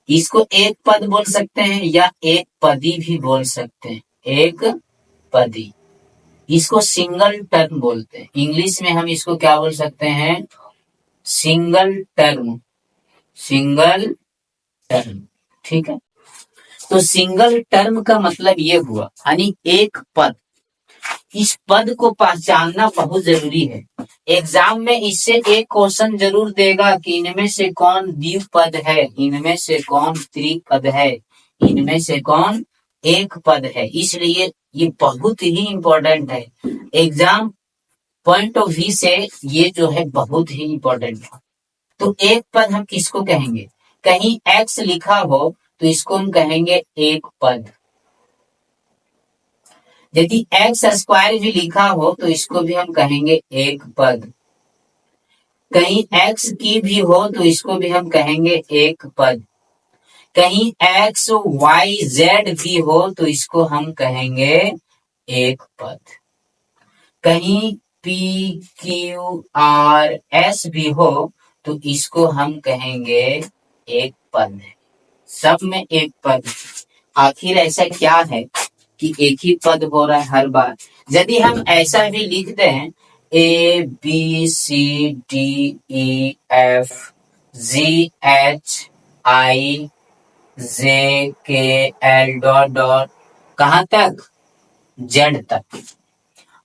इसको एक पद बोल सकते हैं या एक पदी भी बोल सकते हैं। एक पदी, इसको सिंगल टर्म बोलते हैं। इंग्लिश में हम इसको क्या बोल सकते हैं? Single term. Single term. ठीक है, तो सिंगल टर्म का मतलब ये हुआ यानी एक पद। इस पद को पहचानना बहुत जरूरी है। एग्जाम में इससे एक क्वेश्चन जरूर देगा कि इनमें से कौन द्विपद है, इनमें से कौन त्रिपद है, इनमें से कौन एक पद है। इसलिए ये बहुत ही इंपॉर्टेंट है। एग्जाम पॉइंट ऑफ व्यू से ये जो है बहुत ही इंपॉर्टेंट है। तो एक पद हम किसको कहेंगे? कहीं एक्स लिखा हो तो इसको हम कहेंगे एक पद। यदि एक्स स्क्वायर भी लिखा हो तो इसको भी हम कहेंगे एक पद। कहीं एक्स की भी हो तो इसको भी हम कहेंगे एक पद। कहीं एक्स वाई जेड भी हो तो इसको हम कहेंगे एक पद। कहीं पी क्यू आर एस भी हो तो इसको हम कहेंगे एक पद। सब में एक पद। आखिर ऐसा क्या है कि एक ही पद हो रहा है हर बार? यदि हम ऐसा भी लिखते हैं A B C D E F G H I J K L dot dot कहां तक? जेड तक।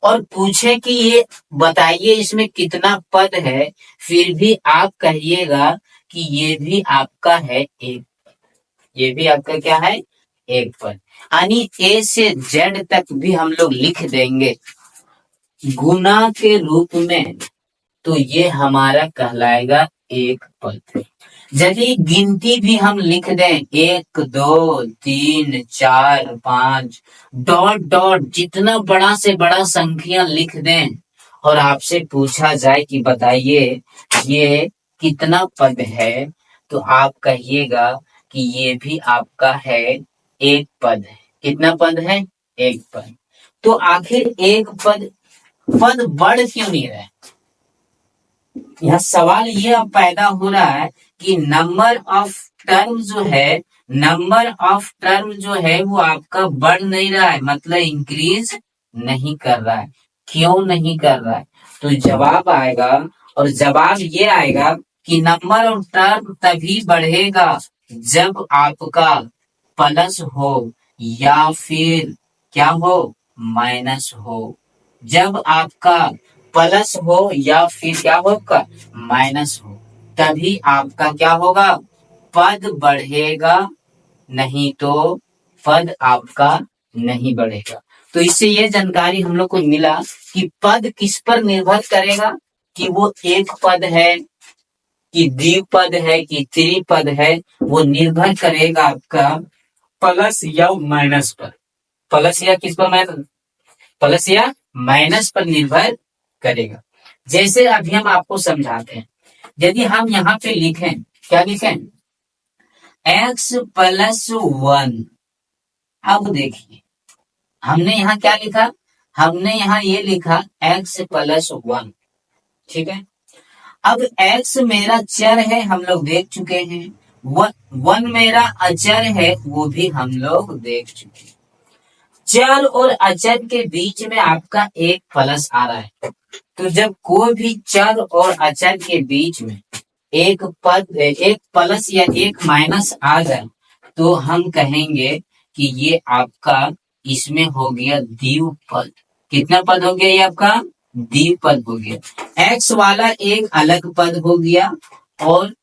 और पूछे कि ये बताइए इसमें कितना पद है, फिर भी आप कहिएगा कि ये भी आपका है एक। ये भी आपका क्या है? एक पद। यानी ए से जेड तक भी हम लोग लिख देंगे गुना के रूप में, तो ये हमारा कहलाएगा एक पद। यदि गिनती भी हम लिख दें 1 2 3 4 5 डॉट डॉट जितना बड़ा से बड़ा संख्या लिख दें और आपसे पूछा जाए कि बताइए ये कितना पद है, तो आप कहिएगा कि ये भी आपका है एक पद है। कितना पद है? एक पद। तो आखिर एक पद बढ़ क्यों नहीं रहा है? यह सवाल ये अब पैदा हो रहा है कि नंबर ऑफ टर्म जो है, नंबर ऑफ टर्म जो है वो आपका बढ़ नहीं रहा है, मतलब इंक्रीज नहीं कर रहा है। क्यों नहीं कर रहा है? तो जवाब आएगा, और जवाब ये आएगा कि नंबर ऑफ टर्म तभी बढ़ेगा जब आपका प्लस हो या फिर क्या हो? माइनस हो। जब आपका प्लस हो या फिर क्या होगा? माइनस हो, तभी आपका क्या होगा? पद बढ़ेगा, नहीं तो पद आपका नहीं बढ़ेगा। तो इससे ये जानकारी हम लोग को मिला कि पद किस पर निर्भर करेगा, कि वो एक पद है कि द्विपद है कि त्रिपद है, वो निर्भर करेगा आपका प्लस या माइनस पर। प्लस या किस पर? माइनस। प्लस या माइनस पर निर्भर करेगा। जैसे अभी हम आपको समझाते हैं, यदि हम यहाँ पे लिखें, क्या लिखें? x plus 1। अब देखिए हमने यहाँ क्या लिखा? हमने यहाँ ये लिखा x प्लस 1। ठीक है, अब x मेरा चर है, हम लोग देख चुके हैं। 1 मेरा अचर है, वो भी हम लोग देख चुके हैं। चर और अचर के बीच में आपका एक प्लस आ रहा है। तो जब कोई भी चर और अचर के बीच में एक प्लस या एक माइनस आ जाए, तो हम कहेंगे कि ये आपका इसमें हो गया द्विपद। कितना पद हो गया? ये आपका द्विपद हो गया। एक्स वाला एक अलग पद हो गया और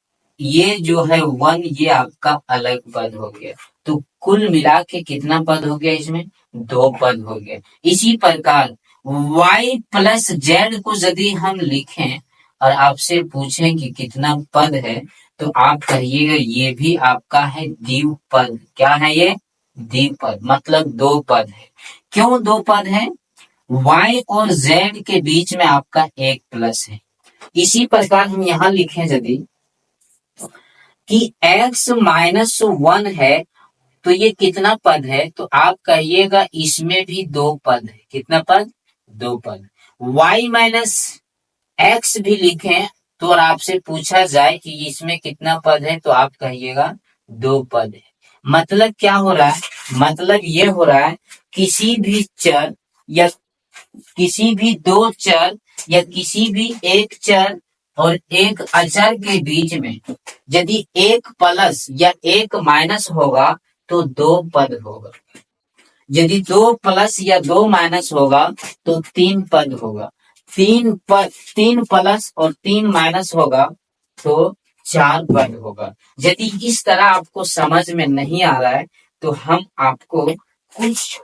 ये जो है 1 ये आपका अलग पद हो गया। तो कुल मिला के कितना पद हो गया? इसमें 2 पद हो गया। इसी प्रकार y प्लस जेड को यदि हम लिखें और आपसे पूछें कि कितना पद है, तो आप कहिएगा ये भी आपका है द्विपद। क्या है ये? द्विपद, मतलब 2 पद है। क्यों 2 पद है? y और z के बीच में आपका एक प्लस है। इसी प्रकार हम यहाँ लिखें यदि कि x माइनस 1 है, तो ये कितना पद है? तो आप कहिएगा इसमें भी 2 पद है। कितना पद? 2 पद। y माइनस x भी लिखें तो और आपसे पूछा जाए कि इसमें कितना पद है, तो आप कहिएगा 2 पद है। मतलब क्या हो रहा है? मतलब ये हो रहा है किसी भी चर या किसी भी 2 चर या किसी भी एक चर और एक अचर के बीच में यदि एक प्लस या एक माइनस होगा तो दो पद होगा। यदि दो प्लस या दो माइनस होगा तो तीन पद होगा। तीन प्लस और तीन माइनस होगा तो चार पद होगा। यदि इस तरह आपको समझ में नहीं आ रहा है तो हम आपको कुछ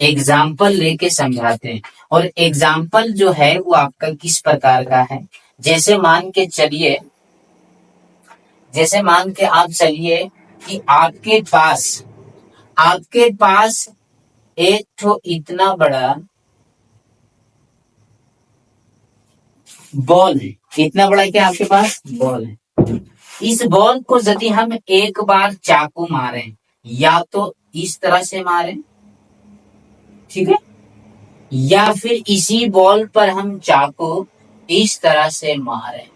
एग्जाम्पल लेके समझाते हैं। और एग्जाम्पल जो है वो आपका किस प्रकार का है, जैसे मान के आप चलिए कि आपके पास एक तो इतना बड़ा बॉल है। इतना बड़ा क्या आपके पास बॉल है। इस बॉल को यदि हम एक बार चाकू मारे, या तो इस तरह से मारे, ठीक है, या फिर इसी बॉल पर हम चाकू इस तरह से मारे,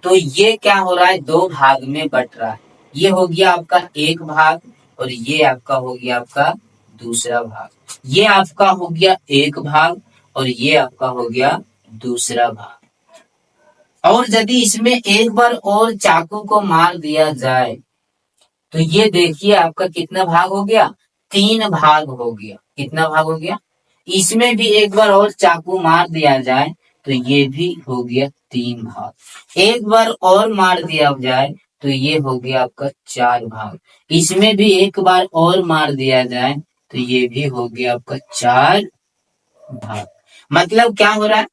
तो ये क्या हो रहा है, दो भाग में बट रहा है। ये हो गया आपका एक भाग और ये आपका हो गया आपका दूसरा भाग। ये आपका हो गया एक भाग और ये आपका हो गया दूसरा भाग। और यदि इसमें एक बार और चाकू को मार दिया जाए तो ये देखिए आपका कितना भाग हो गया, तीन भाग हो गया। कितना भाग हो गया। इसमें भी एक बार और चाकू मार दिया जाए तो ये भी हो गया तीन भाग। एक बार और मार दिया जाए तो ये हो गया आपका चार भाग। इसमें भी एक बार और मार दिया जाए तो ये भी हो गया आपका चार भाग। मतलब क्या हो रहा है,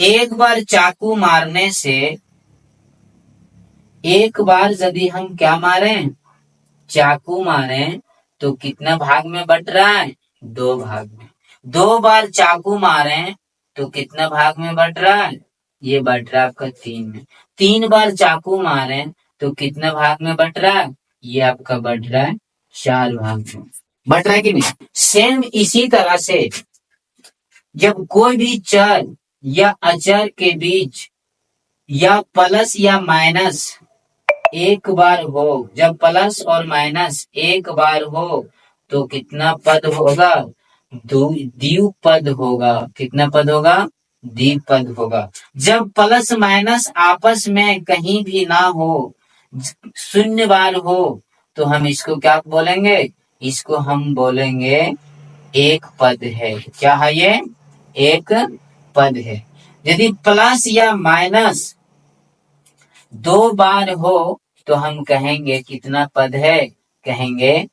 एक बार चाकू मारने से, एक बार यदि हम क्या मारे, चाकू मारे, तो कितना भाग में बट रहा है, दो भाग में। दो बार चाकू मारे तो कितना भाग में बट रहा है, ये बट रहा है आपका तीन में। तीन बार चाकू मारे तो कितना भाग में बट रहा है, ये आपका बट रहा है चार भाग में। बट रहा है कि नहीं। सेम इसी तरह से जब कोई भी चर या अचर के बीच या प्लस या माइनस एक बार हो, जब प्लस और माइनस एक बार हो तो कितना पद होगा, द्विपद होगा। कितना पद होगा, द्विपद होगा। जब प्लस माइनस आपस में कहीं भी ना हो, शून्य बार हो, तो हम इसको क्या बोलेंगे, इसको हम बोलेंगे एक पद है। क्या है ये, एक पद है। यदि प्लस या माइनस दो बार हो तो हम कहेंगे कितना पद है, कहेंगे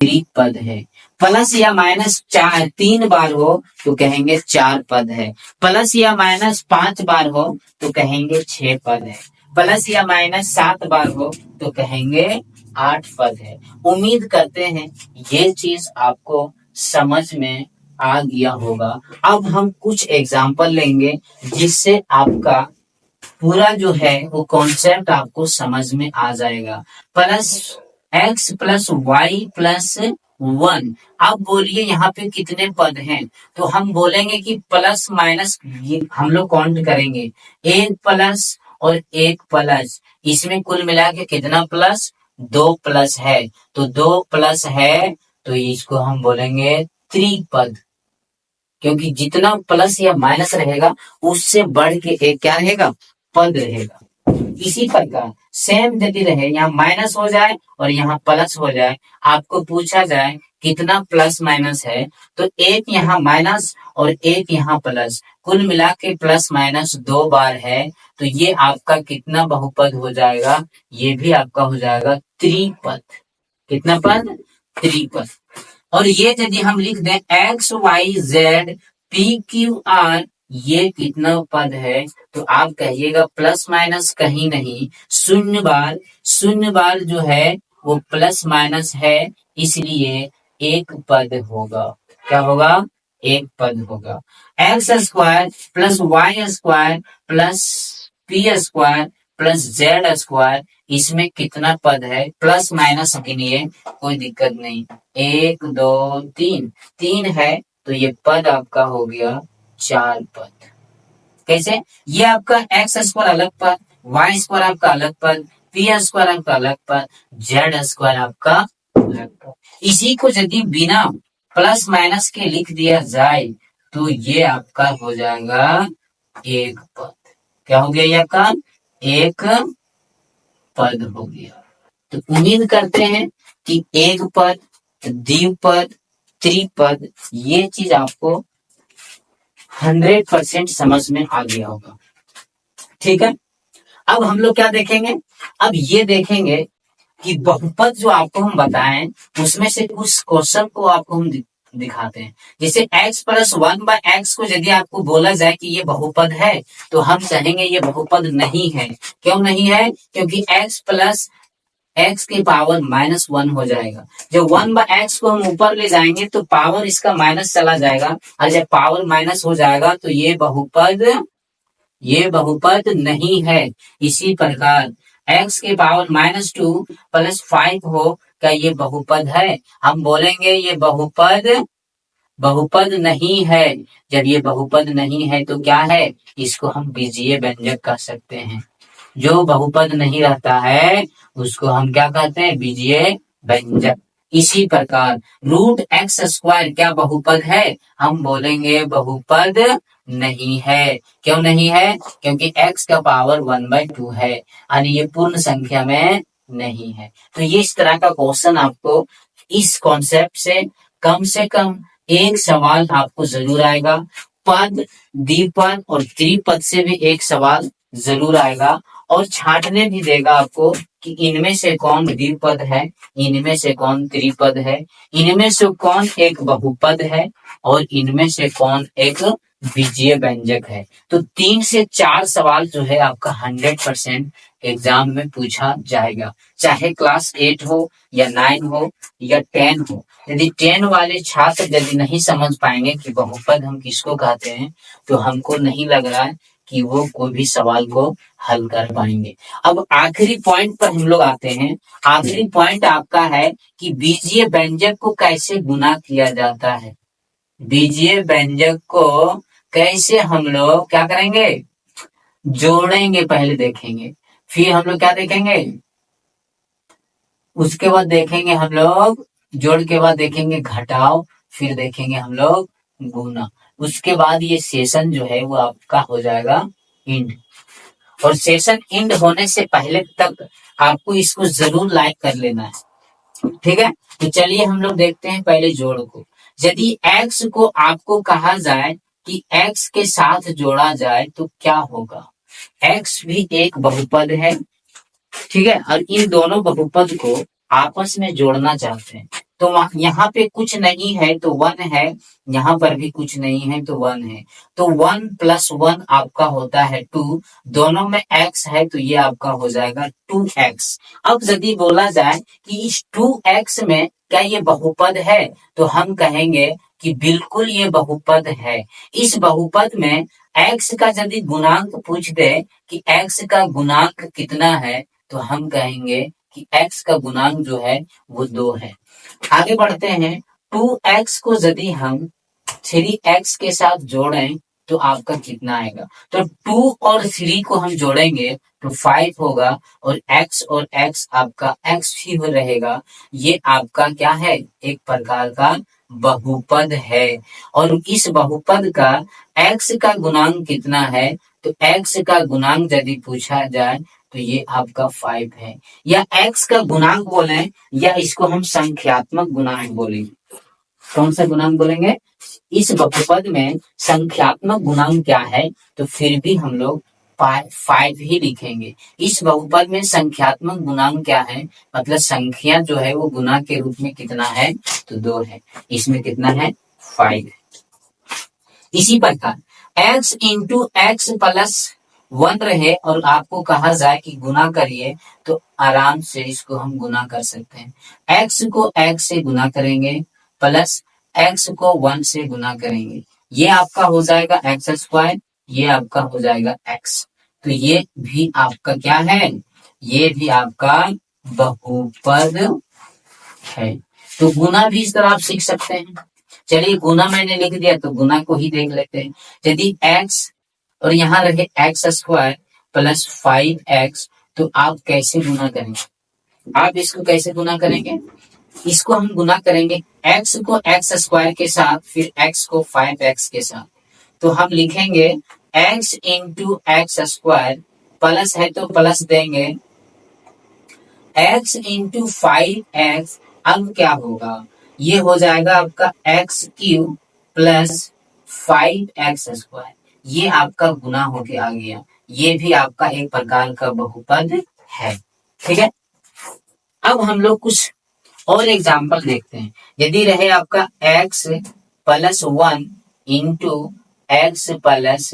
त्रिपद है। प्लस या माइनस तीन बार हो तो कहेंगे चार पद है। प्लस या माइनस पांच बार हो तो कहेंगे छह पद है। प्लस या माइनस सात बार हो तो कहेंगे आठ पद है। उम्मीद करते हैं ये चीज आपको समझ में आ गया होगा। अब हम कुछ एग्जाम्पल लेंगे जिससे आपका पूरा जो है वो कॉन्सेप्ट आपको समझ में आ जाएगा। Plus x plus y plus one. अब बोलिए यहाँ पे कितने पद हैं, तो हम बोलेंगे कि प्लस माइनस हम लोग काउंट करेंगे, एक प्लस और एक प्लस, इसमें कुल मिला के कितना प्लस, दो प्लस है। तो दो प्लस है तो इसको हम बोलेंगे त्रिपद, क्योंकि जितना प्लस या माइनस रहेगा उससे बढ़ के एक क्या रहेगा, पद रहेगा। इसी प्रकार सेम यदि रहे, यहाँ माइनस हो जाए और यहाँ प्लस हो जाए, आपको पूछा जाए कितना प्लस माइनस है, तो एक यहाँ माइनस और एक यहाँ प्लस, कुल मिला के प्लस माइनस दो बार है, तो ये आपका कितना बहुपद हो जाएगा, ये भी आपका हो जाएगा त्रिपद। कितना पद, त्रिपद। और ये यदि हम लिख दें x y z p q r, ये कितना पद है, तो आप कहिएगा प्लस माइनस कहीं नहीं, शून्य बार जो है वो प्लस माइनस है, इसलिए एक पद होगा। क्या होगा, एक पद होगा। X square plus y square plus p square plus z square, इसमें कितना पद है, प्लस माइनस गिनिए, कोई दिक्कत नहीं, एक दो तीन, तीन है तो ये पद आपका हो गया चार पद। कैसे, ये आपका एक्स स्क्वायर अलग पद, वाई स्क्वायर आपका अलग पद, पी स्क्वायर आपका अलग पद, जेड स्क्वायर आपका अलग पद। इसी को यदि बिना प्लस माइनस के लिख दिया जाए तो ये आपका हो जाएगा एक पद। क्या हो गया ये आपका एक पद हो गया। तो उम्मीद करते हैं कि एक पद, द्विपद, त्रिपद ये चीज आपको 100% समझ में आ गया होगा। ठीक है, अब हम लोग क्या देखेंगे, अब ये देखेंगे कि बहुपद जो आपको हम बताएं उसमें से उस क्वेश्चन को आपको हम दिखाते हैं। जैसे x+1/x को यदि आपको बोला जाए कि ये बहुपद है तो हम कहेंगे ये बहुपद नहीं है। क्यों नहीं है? क्योंकि x प्लस एक्स की पावर -1 हो जाएगा। जब 1/x को हम ऊपर ले जाएंगे तो पावर इसका माइनस चला जाएगा, और जब पावर माइनस हो जाएगा तो ये बहुपद नहीं है। इसी प्रकार x की पावर -2 + 5 हो, क्या ये बहुपद है? हम बोलेंगे ये बहुपद नहीं है। जब ये बहुपद नहीं है तो क्या है? इसको हम बीजीय व्यंजक कह सकते हैं। जो बहुपद नहीं रहता है उसको हम क्या कहते हैं? बीजीय व्यंजक। इसी प्रकार √x² क्या बहुपद है? हम बोलेंगे बहुपद नहीं है। क्यों नहीं है? क्योंकि x का पावर 1/2 है, यानी ये पूर्ण संख्या में नहीं है। तो ये इस तरह का क्वेश्चन आपको इस कॉन्सेप्ट से कम एक सवाल आपको जरूर आएगा। पद, द्विपद और त्रिपद से भी एक सवाल जरूर आएगा, और छांटने भी देगा आपको कि इनमें से कौन द्विपद है, इनमें से कौन त्रिपद है, इनमें से कौन एक बहुपद है, और इनमें से कौन एक बीजीय व्यंजक है। तो 3 से 4 सवाल जो है आपका 100% एग्जाम में पूछा जाएगा, चाहे क्लास 8 हो या 9 हो या 10 हो। यदि 10 वाले छात्र यदि नहीं समझ पाएंगे कि बहुपद हम किसको कहते हैं, तो हमको नहीं लग रहा है कि वो कोई भी सवाल को हल कर पाएंगे। अब आखिरी पॉइंट पर हम लोग आते हैं। आखिरी पॉइंट आपका है कि बीजीय व्यंजक को कैसे गुना किया जाता है। बीजीय व्यंजक को कैसे हम लोग क्या करेंगे? जोड़ेंगे, पहले देखेंगे, फिर हम लोग क्या देखेंगे? उसके बाद देखेंगे हम लोग जोड़ के बाद देखेंगे घटाव, फिर देखेंगे हम लोग गुना। उसके बाद ये सेशन जो है वो आपका हो जाएगा इंड। और सेशन इंड होने से पहले तक आपको इसको जरूर लाइक कर लेना है। ठीक है, तो चलिए हम लोग देखते हैं पहले जोड़ को। यदि x को आपको कहा जाए कि x के साथ जोड़ा जाए तो क्या होगा? x भी एक बहुपद है, ठीक है, और इन दोनों बहुपद को आपस में जोड़ना चाहते हैं। तो यहाँ पे कुछ नहीं है तो 1 है, यहाँ पर भी कुछ नहीं है तो 1 है। तो 1 + 1 आपका होता है 2, दोनों में x है तो ये आपका हो जाएगा 2x। अब यदि बोला जाए कि इस 2x में क्या ये बहुपद है, तो हम कहेंगे कि बिल्कुल ये बहुपद है। इस बहुपद में x का यदि गुणांक पूछ दे कि x का गुणांक कितना है, तो हम कहेंगे कि x का गुणांक जो है वो 2 है। आगे बढ़ते हैं। 2x को यदि हम 3x के साथ जोड़ें तो आपका कितना आएगा? तो 2 और 3 को हम जोड़ेंगे तो 5 होगा, और x आपका x ही रहेगा। ये आपका क्या है? एक प्रकार का बहुपद है। और इस बहुपद का x का गुणांक कितना है? तो x का गुणांक यदि पूछा जाए तो ये आपका 5 है। या x का गुणांक बोले या इसको हम संख्यात्मक गुणांक बोलेंगे। कौन सा गुणांक बोलेंगे? इस बहुपद में संख्यात्मक गुणांक क्या है? तो फिर भी हम लोग 5 ही लिखेंगे। इस बहुपद में संख्यात्मक गुणांक क्या है? मतलब संख्या जो है वो गुना के रूप में कितना है? तो 2 है। इसमें कितना है? 5 है। इसी प्रकार x × x + 1 रहे और आपको कहा जाए कि गुना करिए, तो आराम से इसको हम गुना कर सकते हैं। x को x से गुना करेंगे प्लस x को 1 से गुना करेंगे, ये आपका हो जाएगा x², ये आपका हो जाएगा x। तो ये भी आपका क्या है? ये भी आपका बहुपद है। तो गुना भी इस तरह आप सीख सकते हैं। चलिए गुना मैंने लिख दिया तो गुना को ही देख लेते हैं। यदि x और यहाँ रहे x² + 5x, तो आप कैसे गुना करेंगे? आप इसको कैसे गुना करेंगे? इसको हम गुना करेंगे x को x² के साथ, फिर x को 5x के साथ। तो हम लिखेंगे x into x square, plus है तो प्लस देंगे, x इंटू 5x, अब क्या होगा, ये हो जाएगा आपका x cube plus 5x square, ये आपका गुना होके आ गया, ये भी आपका एक प्रकार का बहुपद है। ठीक है, अब हम लोग कुछ और एग्जाम्पल देखते हैं। यदि रहे आपका x plus 1 into x plus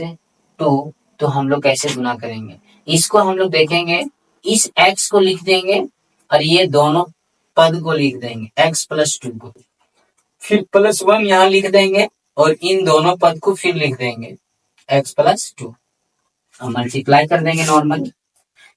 2, तो हम लोग कैसे गुना करेंगे, इसको हम लोग देखेंगे, इस x को लिख देंगे और ये दोनों पद को लिख देंगे x प्लस 2 को, फिर प्लस 1 यहाँ लिख देंगे और इन दोनों पद को फिर लिख देंगे x प्लस 2, मल्टीप्लाई कर देंगे नॉर्मल,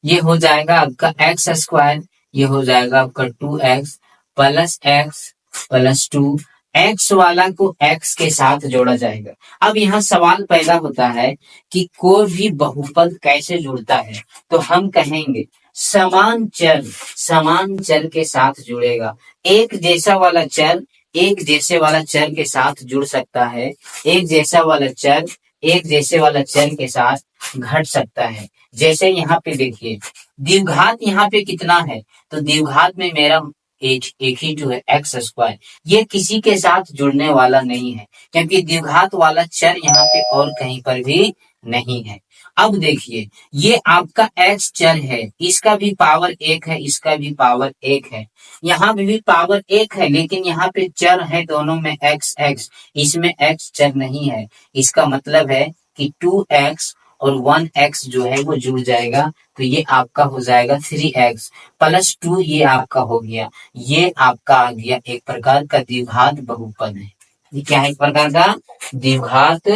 ये हो जाएगा आपका एक्स स्क्वायर, ये हो जाएगा आपका 2x plus x plus 2, x वाला को एक्स के साथ जोड़ा जाएगा। अब यहाँ सवाल पैदा होता है कि कोई भी बहुपद कैसे जुड़ता है, तो हम कहेंगे समान चर के साथ जुड़ेगा। एक जैसा वाला चर एक जैसे वाला चर के साथ जुड़ सकता है, एक जैसा वाला चर एक जैसे वाला चर के साथ घट सकता है। जैसे यहाँ पे देखिए द्विघात यहाँ पे कितना है, तो द्विघात में मेरा एक ही जो है एक्स स्क्वायर, ये किसी के साथ जुड़ने वाला नहीं है, क्योंकि द्विघात वाला चर यहाँ पे और कहीं पर भी नहीं है। अब देखिए ये आपका एक्स चर है, इसका भी पावर 1 है, इसका भी पावर 1 है, यहाँ पे भी पावर 1 है, लेकिन यहाँ पे चर है दोनों में एक्स एक्स, इसमें एक्स चर नहीं है। इसका मतलब है कि 2x और 1x जो है वो जुड़ जाएगा, तो ये आपका हो जाएगा 3x प्लस 2, ये आपका हो गया, ये आपका आ गया एक प्रकार का द्विघात बहुपद है। ये क्या है, एक प्रकार का द्विघात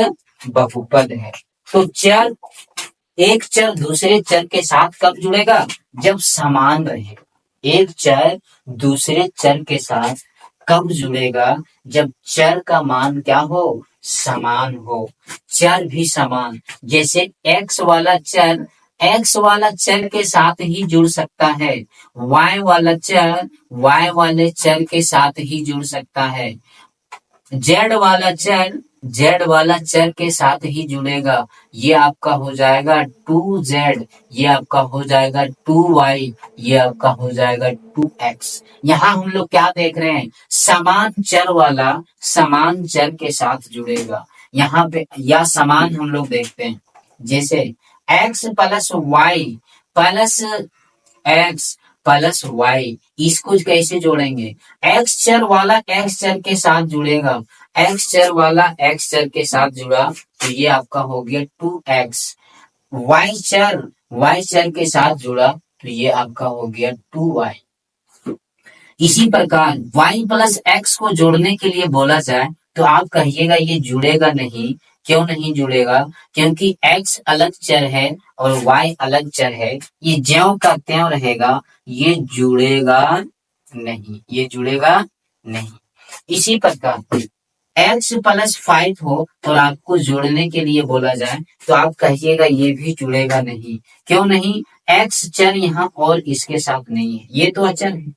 बहुपद है। तो चर एक चर दूसरे चर के साथ कब जुड़ेगा, जब समान रहे। एक चर दूसरे चर के साथ कब जुड़ेगा, जब चर का मान क्या हो, समान हो, चर भी समान। जैसे x वाला चर के साथ ही जुड़ सकता है, y वाला चर y वाले चर के साथ ही जुड़ सकता है, z वाला चर के साथ ही जुड़ेगा, ये आपका हो जाएगा 2z, ये आपका हो जाएगा 2y, ये आपका हो जाएगा 2x। यहाँ हम लोग क्या देख रहे हैं, समान चर वाला समान चर के साथ जुड़ेगा, यहाँ पे या समान हम लोग देखते हैं, जैसे x plus y plus x plus y, इसको कैसे जोड़ेंगे, एक्स चर वाला एक्स चर के साथ जुड़ेगा, एक्स चर वाला एक्स चर के साथ जुड़ा, तो ये आपका हो गया 2x, वाई चर के साथ जुड़ा, तो ये आपका हो गया 2y। इसी प्रकार y प्लस एक्स को जोड़ने के लिए बोला जाए तो आप कहिएगा ये जुड़ेगा नहीं, क्यों नहीं जुड़ेगा, क्योंकि x अलग चर है और y अलग चर है, ये ज्यों का त्यों रहेगा, ये जुड़ेगा नहीं, ये जुड़ेगा नहीं। इसी प्रकार x प्लस 5 हो और आपको जोड़ने के लिए बोला जाए तो आप कहिएगा ये भी जुड़ेगा नहीं, क्यों नहीं, x चर यहाँ और इसके साथ नहीं है, ये तो अचर है,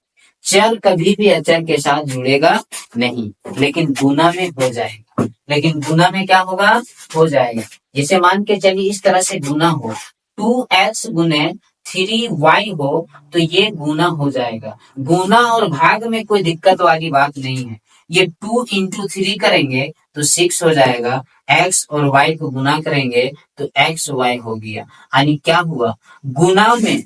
चर कभी भी अचर के साथ जुड़ेगा नहीं, लेकिन गुना में हो जाएगा, लेकिन गुना में क्या होगा, हो जाएगा। जैसे मान के चलिए इस तरह से गुना हो, 2x गुने 3y हो, तो ये गुना हो जाएगा। गुना और भाग में कोई दिक्कत वाली बात नहीं है, ये 2 इंटू 3 करेंगे तो 6 हो जाएगा, x और y को गुना करेंगे तो x y हो गया। यानी क्या हुआ, गुना में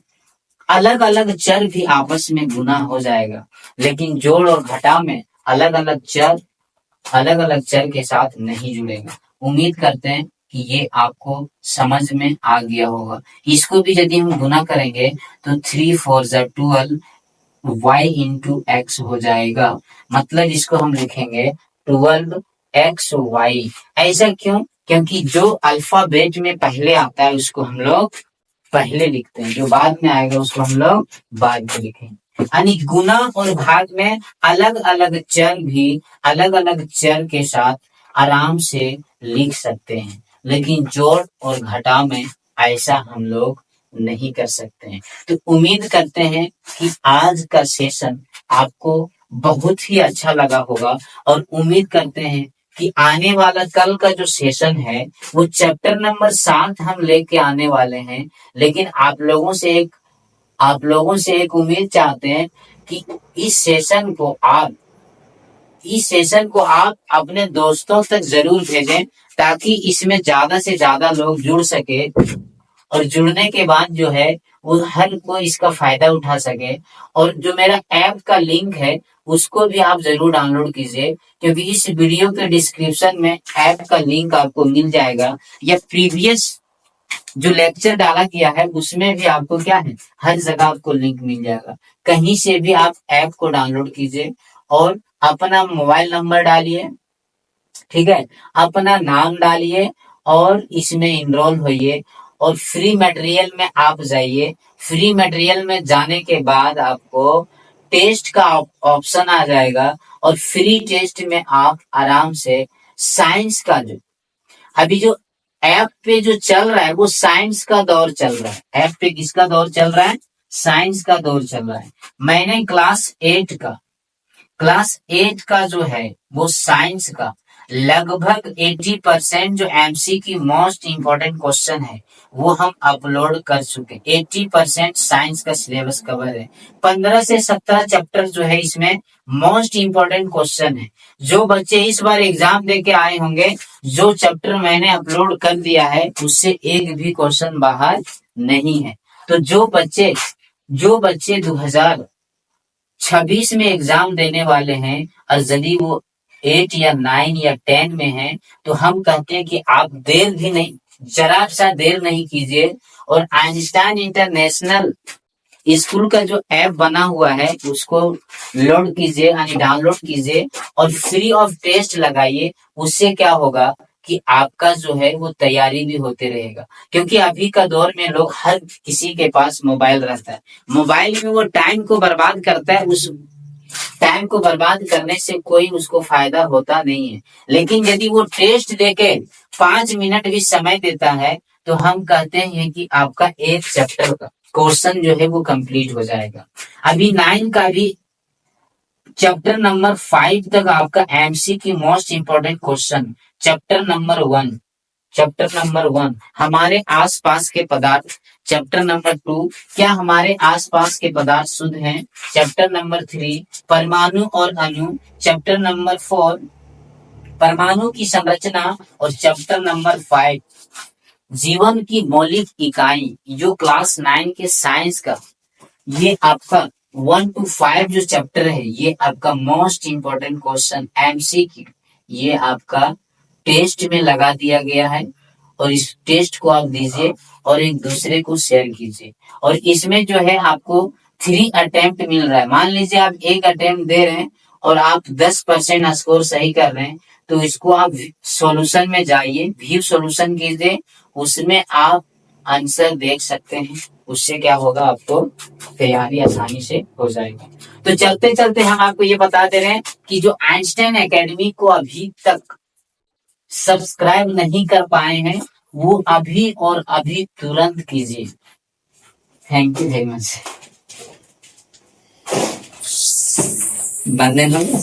अलग अलग चर भी आपस में गुना हो जाएगा, लेकिन जोड़ और घटा में अलग अलग चर के साथ नहीं जुड़ेगा। उम्मीद करते हैं कि ये आपको समझ में आ गया होगा। इसको भी यदि हम गुना करेंगे तो 3 4 12 y इंटू एक्स हो जाएगा, मतलब इसको हम लिखेंगे 12xy। ऐसा क्यों, क्योंकि जो अल्फाबेट में पहले आता है उसको हम लोग पहले लिखते हैं, जो बाद में आएगा उसको हम लोग बाद में लिखेंगे। यानी गुना और भाग में अलग अलग चर भी अलग अलग चर के साथ आराम से लिख सकते हैं, लेकिन जोड़ और घटा में ऐसा हम लोग नहीं कर सकते हैं। तो उम्मीद करते हैं कि आज का सेशन आपको बहुत ही अच्छा लगा होगा और उम्मीद करते हैं कि आने वाला कल का जो सेशन है वो चैप्टर नंबर 7 हम लेके आने वाले हैं। लेकिन आप लोगों से एक उम्मीद चाहते हैं कि इस सेशन को आप अपने दोस्तों तक जरूर भेजें, ताकि इसमें ज्यादा से ज्यादा लोग जुड़ सके, और जुड़ने के बाद जो है वो हर कोई इसका फायदा उठा सके। और जो मेरा ऐप का लिंक है उसको भी आप जरूर डाउनलोड कीजिए, क्योंकि इस वीडियो के डिस्क्रिप्शन में ऐप का लिंक आपको मिल जाएगा, या प्रीवियस जो लेक्चर डाला गया है उसमें भी आपको क्या है, हर जगह आपको लिंक मिल जाएगा। कहीं से भी आप ऐप को डाउनलोड कीजिए और अपना मोबाइल नंबर डालिए, ठीक है, अपना नाम डालिए और इसमें इनरोल होइए, और फ्री मटेरियल में आप जाइए। फ्री मटेरियल में जाने के बाद आपको टेस्ट का ऑप्शन आ जाएगा, और फ्री टेस्ट में आप आराम से साइंस का अभी जो ऐप पे जो चल रहा है वो साइंस का दौर चल रहा है। ऐप पे किसका दौर चल रहा है? साइंस का दौर चल रहा है। मैंने क्लास 8 का जो है वो साइंस का लगभग 80% जो एमसी की मोस्ट इंपॉर्टेंट क्वेश्चन है वो हम अपलोड कर चुके। 80% साइंस का सिलेबस कवर है। 15 से 17 चैप्टर जो है इसमें मोस्ट इंपॉर्टेंट क्वेश्चन है। जो बच्चे इस बार एग्जाम देके आए होंगे, जो चैप्टर मैंने अपलोड कर दिया है उससे एक भी क्वेश्चन बाहर नहीं है। तो जो बच्चे 2026 में एग्जाम देने वाले हैं, और यदि वो 8 या 9 या 10 में है, तो हम कहते हैं कि आप जरा सा देर नहीं कीजिए, और आइंस्टाइन इंटरनेशनल स्कूल का जो ऐप बना हुआ है उसको लोड कीजिए, यानी डाउनलोड कीजिए, और फ्री ऑफ टेस्ट लगाइए। उससे क्या होगा कि आपका जो है वो तैयारी भी होते रहेगा, क्योंकि अभी का दौर में लोग हर किसी के पास मोबाइल रहता है। मोबाइल में वो टाइम को बर्बाद करता है, उस टाइम को बर्बाद करने से कोई उसको फायदा होता नहीं है। लेकिन यदि वो टेस्ट देके 5 मिनट भी समय देता है, तो हम कहते हैं कि आपका एक चैप्टर का क्वेश्चन जो है वो कंप्लीट हो जाएगा। अभी 9 का भी चैप्टर नंबर 5 तक आपका एमसी की most important question, chapter number 1 हमारे आसपास के पदार्थ, चैप्टर नंबर 2 क्या हमारे आसपास के पदार्थ शुद्ध हैं, चैप्टर नंबर 3 परमाणु और अणु, चैप्टर नंबर 4 परमाणु की संरचना, और चैप्टर नंबर 5 जीवन की मौलिक इकाई, जो क्लास 9 के साइंस का ये आपका 1 to 5 जो चैप्टर है ये आपका मोस्ट इंपॉर्टेंट क्वेश्चन एमसीक्यू ये आपका टेस्ट में लगा दिया गया है, और इस टेस्ट को आप दीजिए और एक दूसरे को शेयर कीजिए। और इसमें जो है आपको 3 अटेम्प्ट मिल रहा है। मान लीजिए आप एक अटेम्प्ट दे रहे हैं और आप 10% स्कोर सही कर रहे हैं, तो इसको आप सॉल्यूशन में जाइए, व्यू सॉल्यूशन कीजिए, उसमें आप आंसर देख सकते हैं। उससे क्या होगा, आपको तैयारी आसानी से हो जाएगा। तो चलते चलते हम आपको ये बता दे रहे हैं कि जो आइंस्टाइन एकेडमी को अभी तक सब्सक्राइब नहीं कर पाए हैं वो अभी और अभी तुरंत कीजिए। Thank you very much. बंदे लोग